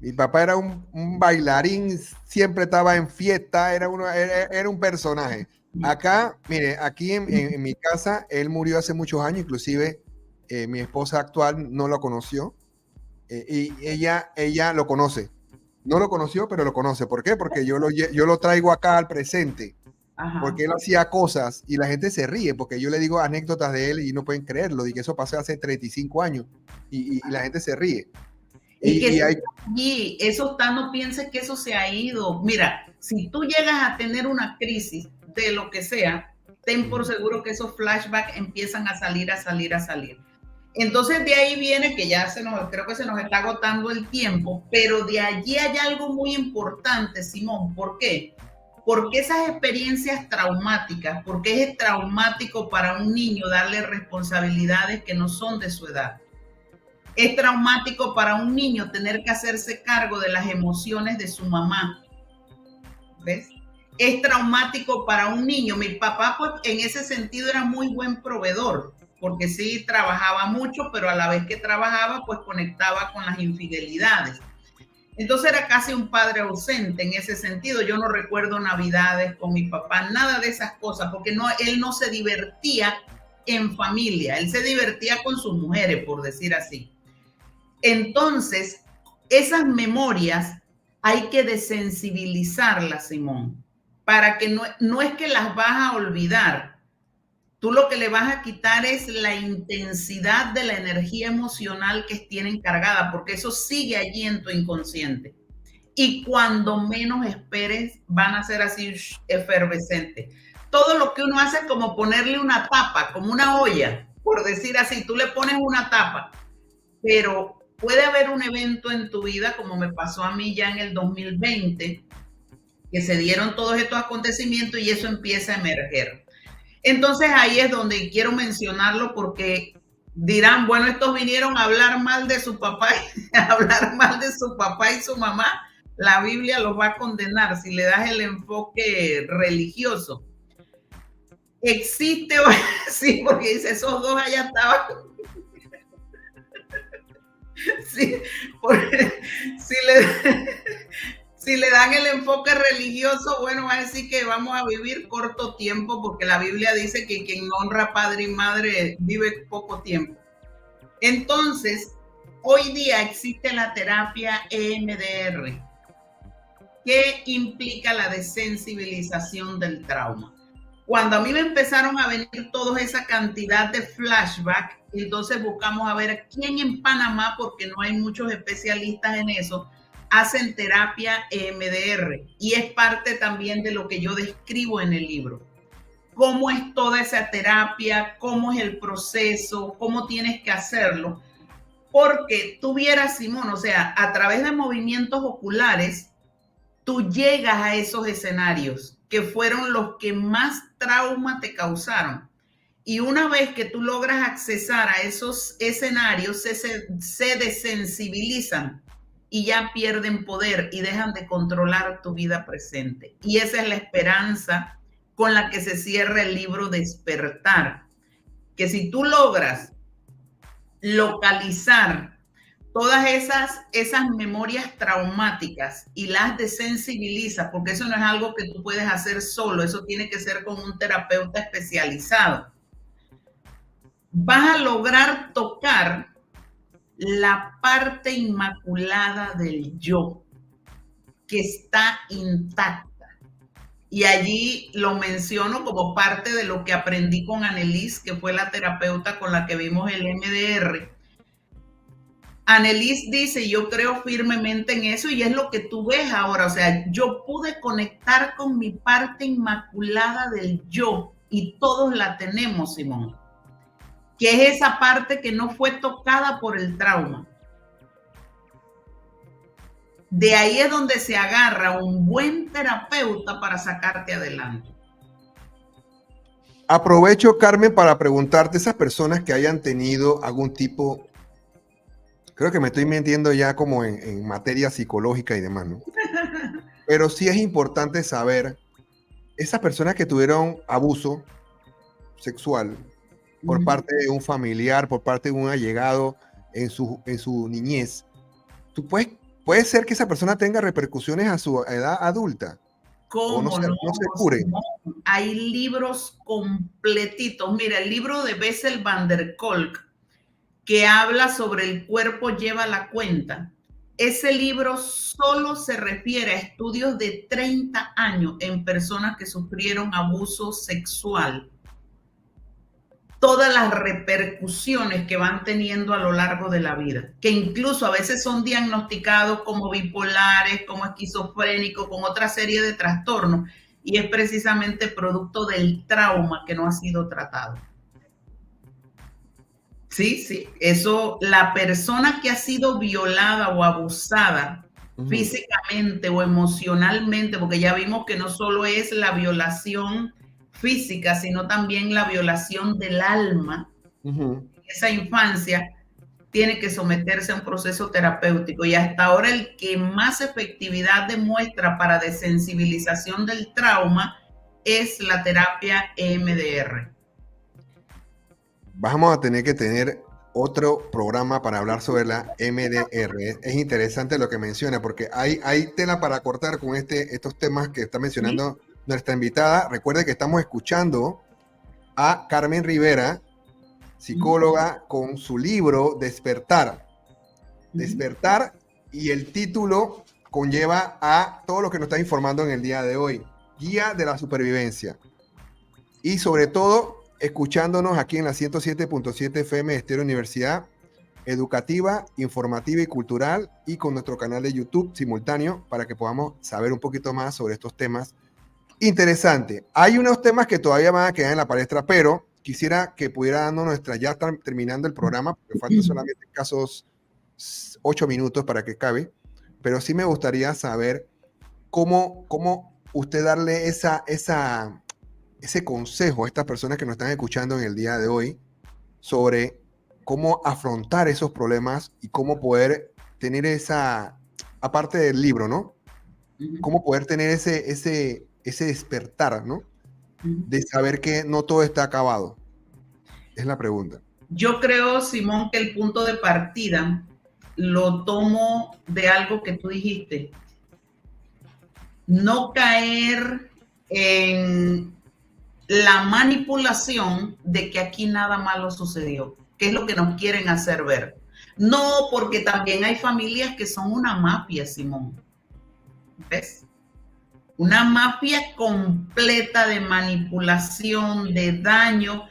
mi papá era un bailarín, siempre estaba en fiesta, era un personaje. Acá, mire, aquí en mi casa, él murió hace muchos años, inclusive mi esposa actual no lo conoció, y ella lo conoce. No lo conoció, pero lo conoce. ¿Por qué? Porque yo lo traigo acá al presente. Ajá. Porque él hacía cosas y la gente se ríe, porque yo le digo anécdotas de él y no pueden creerlo, y que eso pasó hace 35 años, y la gente se ríe. Y eso no pienses que eso se ha ido. Mira, si tú llegas a tener una crisis de lo que sea, ten por seguro que esos flashbacks empiezan a salir. Entonces de ahí viene que ya creo que se nos está agotando el tiempo, pero de allí hay algo muy importante, Simón. ¿Por qué? Porque esas experiencias traumáticas, porque es traumático para un niño darle responsabilidades que no son de su edad. Es traumático para un niño tener que hacerse cargo de las emociones de su mamá. ¿Ves? Es traumático para un niño. Mi papá, pues, en ese sentido era muy buen proveedor, porque sí trabajaba mucho, pero a la vez que trabajaba, pues conectaba con las infidelidades. Entonces era casi un padre ausente en ese sentido. Yo no recuerdo navidades con mi papá, nada de esas cosas, porque él no se divertía en familia, él se divertía con sus mujeres, por decir así. Entonces, esas memorias hay que desensibilizarlas, Simón, para que no es que las vas a olvidar. Tú lo que le vas a quitar es la intensidad de la energía emocional que tienen cargada, porque eso sigue allí en tu inconsciente. Y cuando menos esperes, van a ser así efervescentes. todo lo que uno hace es como ponerle una tapa, como una olla, por decir así, tú le pones una tapa, pero puede haber un evento en tu vida, como me pasó a mí ya en el 2020, que se dieron todos estos acontecimientos y eso empieza a emerger. Entonces ahí es donde quiero mencionarlo porque dirán, bueno, estos vinieron a hablar mal de su papá, a hablar mal de su papá y su mamá. La Biblia los va a condenar si le das el enfoque religioso. Existe, sí, porque dice, esos dos allá estaban. Sí, porque si le dan el enfoque religioso, bueno, va a decir que vamos a vivir corto tiempo, porque la Biblia dice que quien no honra a padre y madre vive poco tiempo. Entonces, hoy día existe la terapia EMDR, que implica la desensibilización del trauma. Cuando a mí me empezaron a venir toda esa cantidad de flashback, entonces buscamos a ver quién en Panamá, porque no hay muchos especialistas en eso, hacen terapia EMDR. Y es parte también de lo que yo describo en el libro. Cómo es toda esa terapia, cómo es el proceso, cómo tienes que hacerlo. Porque tú vieras, Simón, o sea, a través de movimientos oculares, tú llegas a esos escenarios que fueron los que más trauma te causaron. Y una vez que tú logras accesar a esos escenarios, se desensibilizan y ya pierden poder y dejan de controlar tu vida presente. Y esa es la esperanza con la que se cierra el libro Despertar. Que si tú logras localizar todas esas memorias traumáticas y las desensibilizas, porque eso no es algo que tú puedes hacer solo, eso tiene que ser con un terapeuta especializado. Vas a lograr tocar la parte inmaculada del yo, que está intacta. Y allí lo menciono como parte de lo que aprendí con Annelise, que fue la terapeuta con la que vimos el MDR. Annelise dice, yo creo firmemente en eso y es lo que tú ves ahora. O sea, yo pude conectar con mi parte inmaculada del yo y todos la tenemos, Simón, que es esa parte que no fue tocada por el trauma. De ahí es donde se agarra un buen terapeuta para sacarte adelante. Aprovecho, Carmen, para preguntarte, esas personas que hayan tenido algún tipo, creo que me estoy metiendo ya como en materia psicológica y demás, ¿no? Pero sí es importante saber, esas personas que tuvieron abuso sexual por parte de un familiar, por parte de un allegado en su niñez, puede ser que esa persona tenga repercusiones a su edad adulta. ¿Cómo no se cure? Hay libros completitos. Mira, el libro de Bessel van der Kolk, que habla sobre el cuerpo lleva la cuenta. Ese libro solo se refiere a estudios de 30 años en personas que sufrieron abuso sexual. Todas las repercusiones que van teniendo a lo largo de la vida, que incluso a veces son diagnosticados como bipolares, como esquizofrénicos, con otra serie de trastornos, y es precisamente producto del trauma que no ha sido tratado. Sí, eso, la persona que ha sido violada o abusada físicamente o emocionalmente, porque ya vimos que no solo es la violación física, sino también la violación del alma. Esa infancia tiene que someterse a un proceso terapéutico y hasta ahora el que más efectividad demuestra para desensibilización del trauma es la terapia EMDR. Vamos a tener que tener otro programa para hablar sobre la MDR. Es interesante lo que menciona, porque hay tela para cortar con estos temas que está mencionando nuestra invitada. Recuerde que estamos escuchando a Carmen Rivera, psicóloga, con su libro Despertar. Despertar, y el título conlleva a todo lo que nos está informando en el día de hoy. Guía de la supervivencia. Y sobre todo, escuchándonos aquí en la 107.7 FM de Estéreo Universidad, educativa, informativa y cultural, y con nuestro canal de YouTube simultáneo para que podamos saber un poquito más sobre estos temas Interesante. Hay unos temas que todavía van a quedar en la palestra, pero quisiera que pudiera darnos ya está terminando el programa, porque faltan solamente escasos 8 minutos para que acabe, pero sí me gustaría saber cómo usted darle ese consejo a estas personas que nos están escuchando en el día de hoy sobre cómo afrontar esos problemas y cómo poder tener aparte del libro, ¿no? Cómo poder tener ese despertar, ¿no? De saber que no todo está acabado. Es la pregunta. Yo creo, Simón, que el punto de partida lo tomo de algo que tú dijiste. No caer en la manipulación de que aquí nada malo sucedió, que es lo que nos quieren hacer ver. No, porque también hay familias que son una mafia, Simón. ¿Ves? Una mafia completa de manipulación, de daño.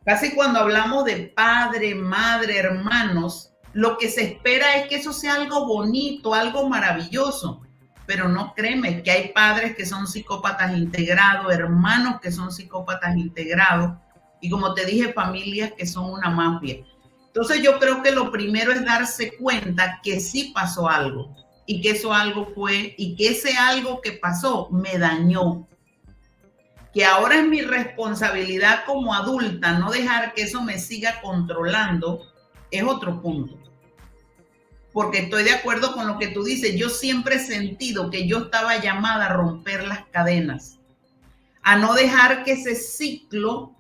Casi cuando hablamos de padre, madre, hermanos, lo que se espera es que eso sea algo bonito, algo maravilloso. Pero no, créeme que hay padres que son psicópatas integrados, hermanos que son psicópatas integrados, y como te dije, familias que son una mafia. Entonces yo creo que lo primero es darse cuenta que sí pasó algo, y que eso algo fue, y que ese algo que pasó me dañó. Que ahora es mi responsabilidad como adulta no dejar que eso me siga controlando, es otro punto. Porque estoy de acuerdo con lo que tú dices. Yo siempre he sentido que yo estaba llamada a romper las cadenas, a no dejar que ese ciclo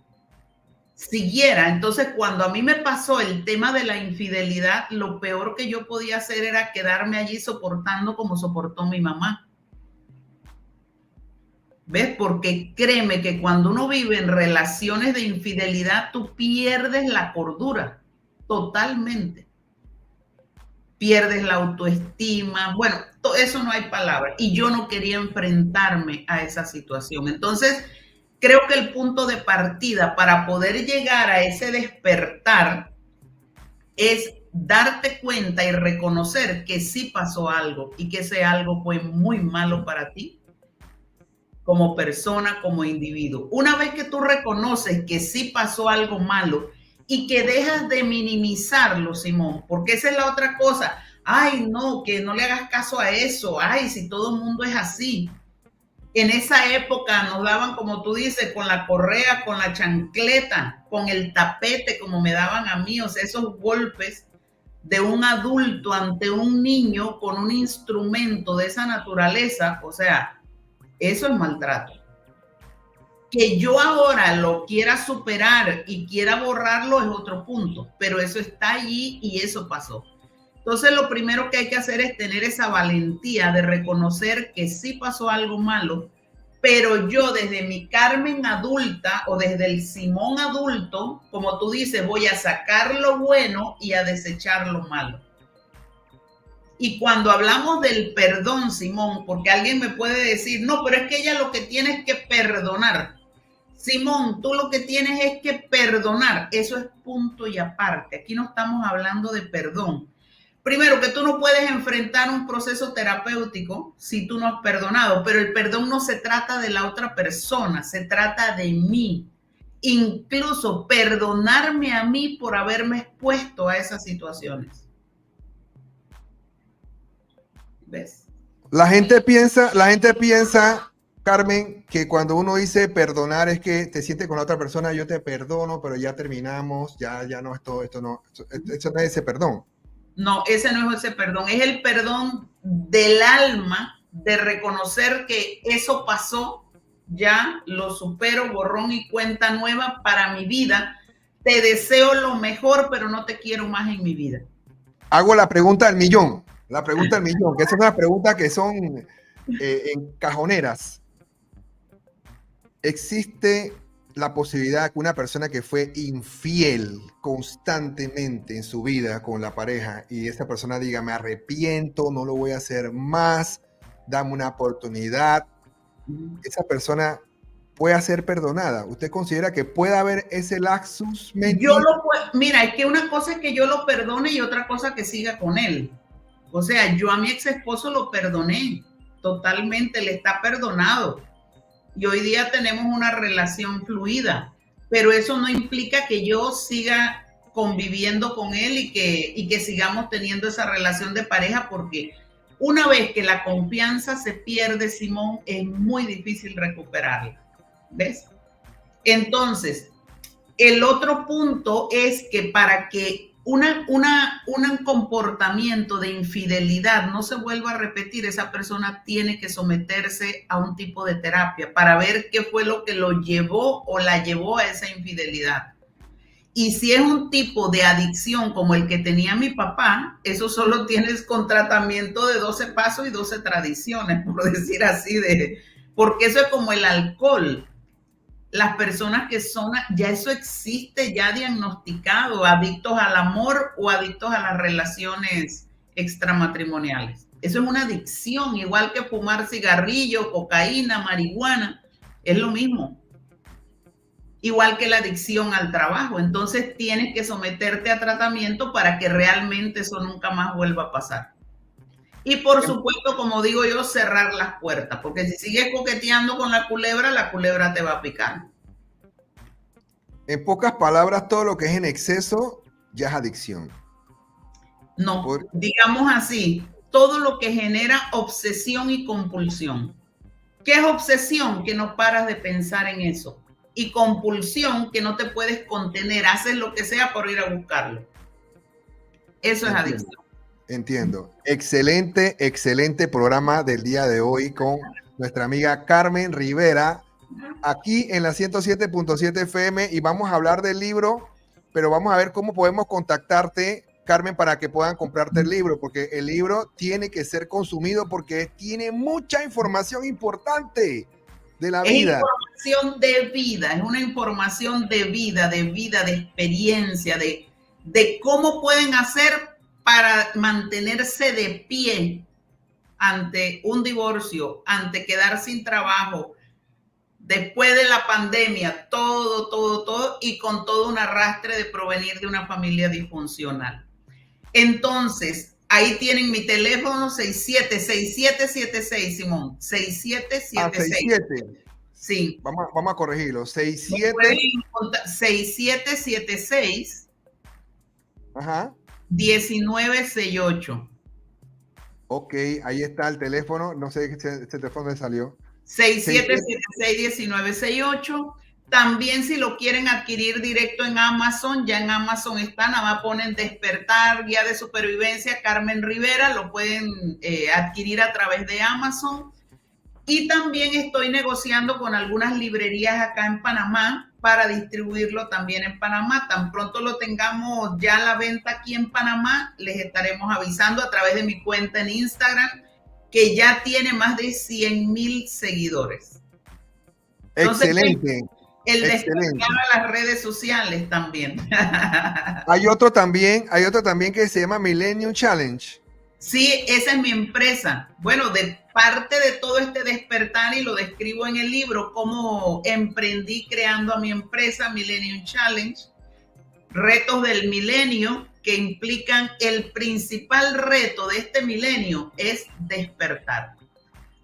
siguiera. Entonces, cuando a mí me pasó el tema de la infidelidad, lo peor que yo podía hacer era quedarme allí soportando como soportó mi mamá. ¿Ves? Porque créeme que cuando uno vive en relaciones de infidelidad, tú pierdes la cordura totalmente. Pierdes la autoestima, bueno, todo eso no hay palabra. Y yo no quería enfrentarme a esa situación. Entonces, creo que el punto de partida para poder llegar a ese despertar es darte cuenta y reconocer que sí pasó algo y que ese algo fue muy malo para ti como persona, como individuo. Una vez que tú reconoces que sí pasó algo malo y que dejas de minimizarlo, Simón, porque esa es la otra cosa. Ay, no, que no le hagas caso a eso. Ay, si todo el mundo es así. En esa época nos daban, como tú dices, con la correa, con la chancleta, con el tapete, como me daban a mí, o sea, esos golpes de un adulto ante un niño con un instrumento de esa naturaleza, o sea, eso es maltrato. Que yo ahora lo quiera superar y quiera borrarlo es otro punto, pero eso está allí y eso pasó. Entonces lo primero que hay que hacer es tener esa valentía de reconocer que sí pasó algo malo, pero yo desde mi Carmen adulta o desde el Simón adulto, como tú dices, voy a sacar lo bueno y a desechar lo malo. Y cuando hablamos del perdón, Simón, porque alguien me puede decir, no, pero es que ella lo que tiene es que perdonar. Simón, tú lo que tienes es que perdonar. Eso es punto y aparte. Aquí no estamos hablando de perdón. Primero, que tú no puedes enfrentar un proceso terapéutico si tú no has perdonado, pero el perdón no se trata de la otra persona, se trata de mí. Incluso perdonarme a mí por haberme expuesto a esas situaciones. ¿Ves? La gente piensa, Carmen, que cuando uno dice perdonar es que te sientes con la otra persona, yo te perdono, pero ya terminamos, ya no, esto no es ese perdón. No, ese no es ese perdón, es el perdón del alma de reconocer que eso pasó, ya lo supero, borrón y cuenta nueva para mi vida. Te deseo lo mejor, pero no te quiero más en mi vida. Hago la pregunta del millón, que es una pregunta que son encajoneras. ¿Existe la posibilidad que una persona que fue infiel constantemente en su vida con la pareja y esa persona diga, me arrepiento, no lo voy a hacer más, dame una oportunidad, esa persona puede ser perdonada? ¿Usted considera que puede haber ese lapsus mental? Mira, es que una cosa es que yo lo perdone y otra cosa que siga con él. O sea, yo a mi ex esposo lo perdoné totalmente, le está perdonado. y hoy día tenemos una relación fluida, pero eso no implica que yo siga conviviendo con él y que sigamos teniendo esa relación de pareja, porque una vez que la confianza se pierde, Simón, es muy difícil recuperarla. ¿Ves? Entonces, el otro punto es que para que un comportamiento de infidelidad no se vuelva a repetir, esa persona tiene que someterse a un tipo de terapia para ver qué fue lo que lo llevó o la llevó a esa infidelidad. Y si es un tipo de adicción como el que tenía mi papá, eso solo tienes con tratamiento de 12 pasos y 12 tradiciones, por decir así, porque eso es como el alcohol. Las personas que son, ya eso existe, ya diagnosticado, adictos al amor o adictos a las relaciones extramatrimoniales. Eso es una adicción, igual que fumar cigarrillo, cocaína, marihuana, es lo mismo. Igual que la adicción al trabajo. Entonces tienes que someterte a tratamiento para que realmente eso nunca más vuelva a pasar. Y por supuesto, como digo yo, cerrar las puertas, porque si sigues coqueteando con la culebra te va a picar. En pocas palabras, todo lo que es en exceso ya es adicción. No, digamos así, todo lo que genera obsesión y compulsión. ¿Qué es obsesión? Que no paras de pensar en eso. Y compulsión, que no te puedes contener, haces lo que sea por ir a buscarlo. Eso es adicción. Entiendo. Excelente, excelente programa del día de hoy con nuestra amiga Carmen Rivera, aquí en la 107.7 FM, y vamos a hablar del libro, pero vamos a ver cómo podemos contactarte, Carmen, para que puedan comprarte el libro, porque el libro tiene que ser consumido porque tiene mucha información importante de la vida. Es información de vida, es una información de vida, de experiencia, de cómo pueden hacer para mantenerse de pie ante un divorcio, ante quedar sin trabajo, después de la pandemia, todo, y con todo un arrastre de provenir de una familia disfuncional. Entonces, ahí tienen mi teléfono 676776, Simón. 6776. 67. Sí. Vamos a corregirlo. 6776. Ajá. 1968. Ok, ahí está el teléfono. No sé ese teléfono le salió. 6776-1968. También si lo quieren adquirir directo en Amazon, ya en Amazon está, nada más ponen Despertar, Guía de Supervivencia, Carmen Rivera, lo pueden adquirir a través de Amazon. Y también estoy negociando con algunas librerías acá en Panamá para distribuirlo también en Panamá. Tan pronto lo tengamos ya a la venta aquí en Panamá, les estaremos avisando a través de mi cuenta en Instagram, que ya tiene más de 100,000 seguidores. Entonces, excelente. El despertar a las redes sociales también. Hay otro también que se llama Millennium Challenge. Sí, esa es mi empresa. Bueno, de parte de todo este despertar, y lo describo en el libro, cómo emprendí creando a mi empresa Millennium Challenge, retos del milenio, que implican el principal reto de este milenio es despertar.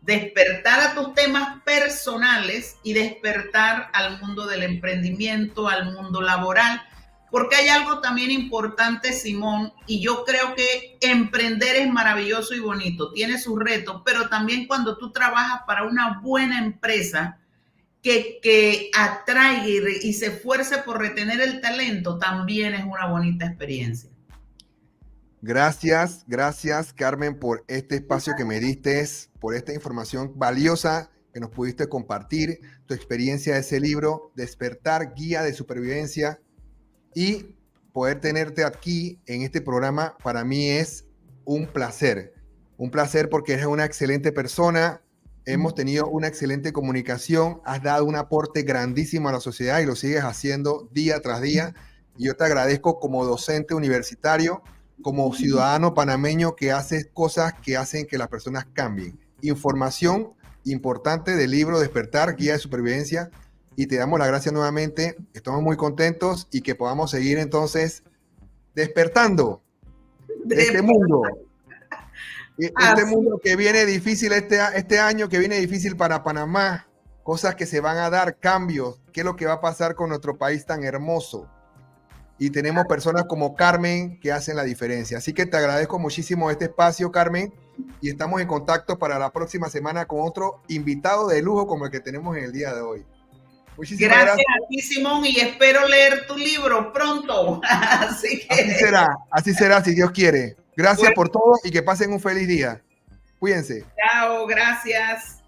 Despertar a tus temas personales y despertar al mundo del emprendimiento, al mundo laboral, porque hay algo también importante, Simón, y yo creo que emprender es maravilloso y bonito, tiene sus retos, pero también cuando tú trabajas para una buena empresa que atraiga y se esfuerce por retener el talento, también es una bonita experiencia. Gracias, Carmen, por este espacio que me diste, por esta información valiosa que nos pudiste compartir, tu experiencia de ese libro, Despertar, Guía de Supervivencia, y poder tenerte aquí en este programa para mí es un placer porque eres una excelente persona, hemos tenido una excelente comunicación, has dado un aporte grandísimo a la sociedad y lo sigues haciendo día tras día, y yo te agradezco como docente universitario, como ciudadano panameño que hace cosas que hacen que las personas cambien. Información importante del libro Despertar, Guía de Supervivencia, y te damos las gracias nuevamente. Estamos muy contentos y que podamos seguir entonces despertando este mundo. Este mundo que viene difícil este año, que viene difícil para Panamá, cosas que se van a dar, cambios, qué es lo que va a pasar con nuestro país tan hermoso. Y tenemos personas como Carmen que hacen la diferencia. Así que te agradezco muchísimo este espacio, Carmen, y estamos en contacto para la próxima semana con otro invitado de lujo como el que tenemos en el día de hoy. Muchísimas gracias a ti, Simón, y espero leer tu libro pronto. Así así será, si Dios quiere. Gracias por todo y que pasen un feliz día. Cuídense. Chao, gracias.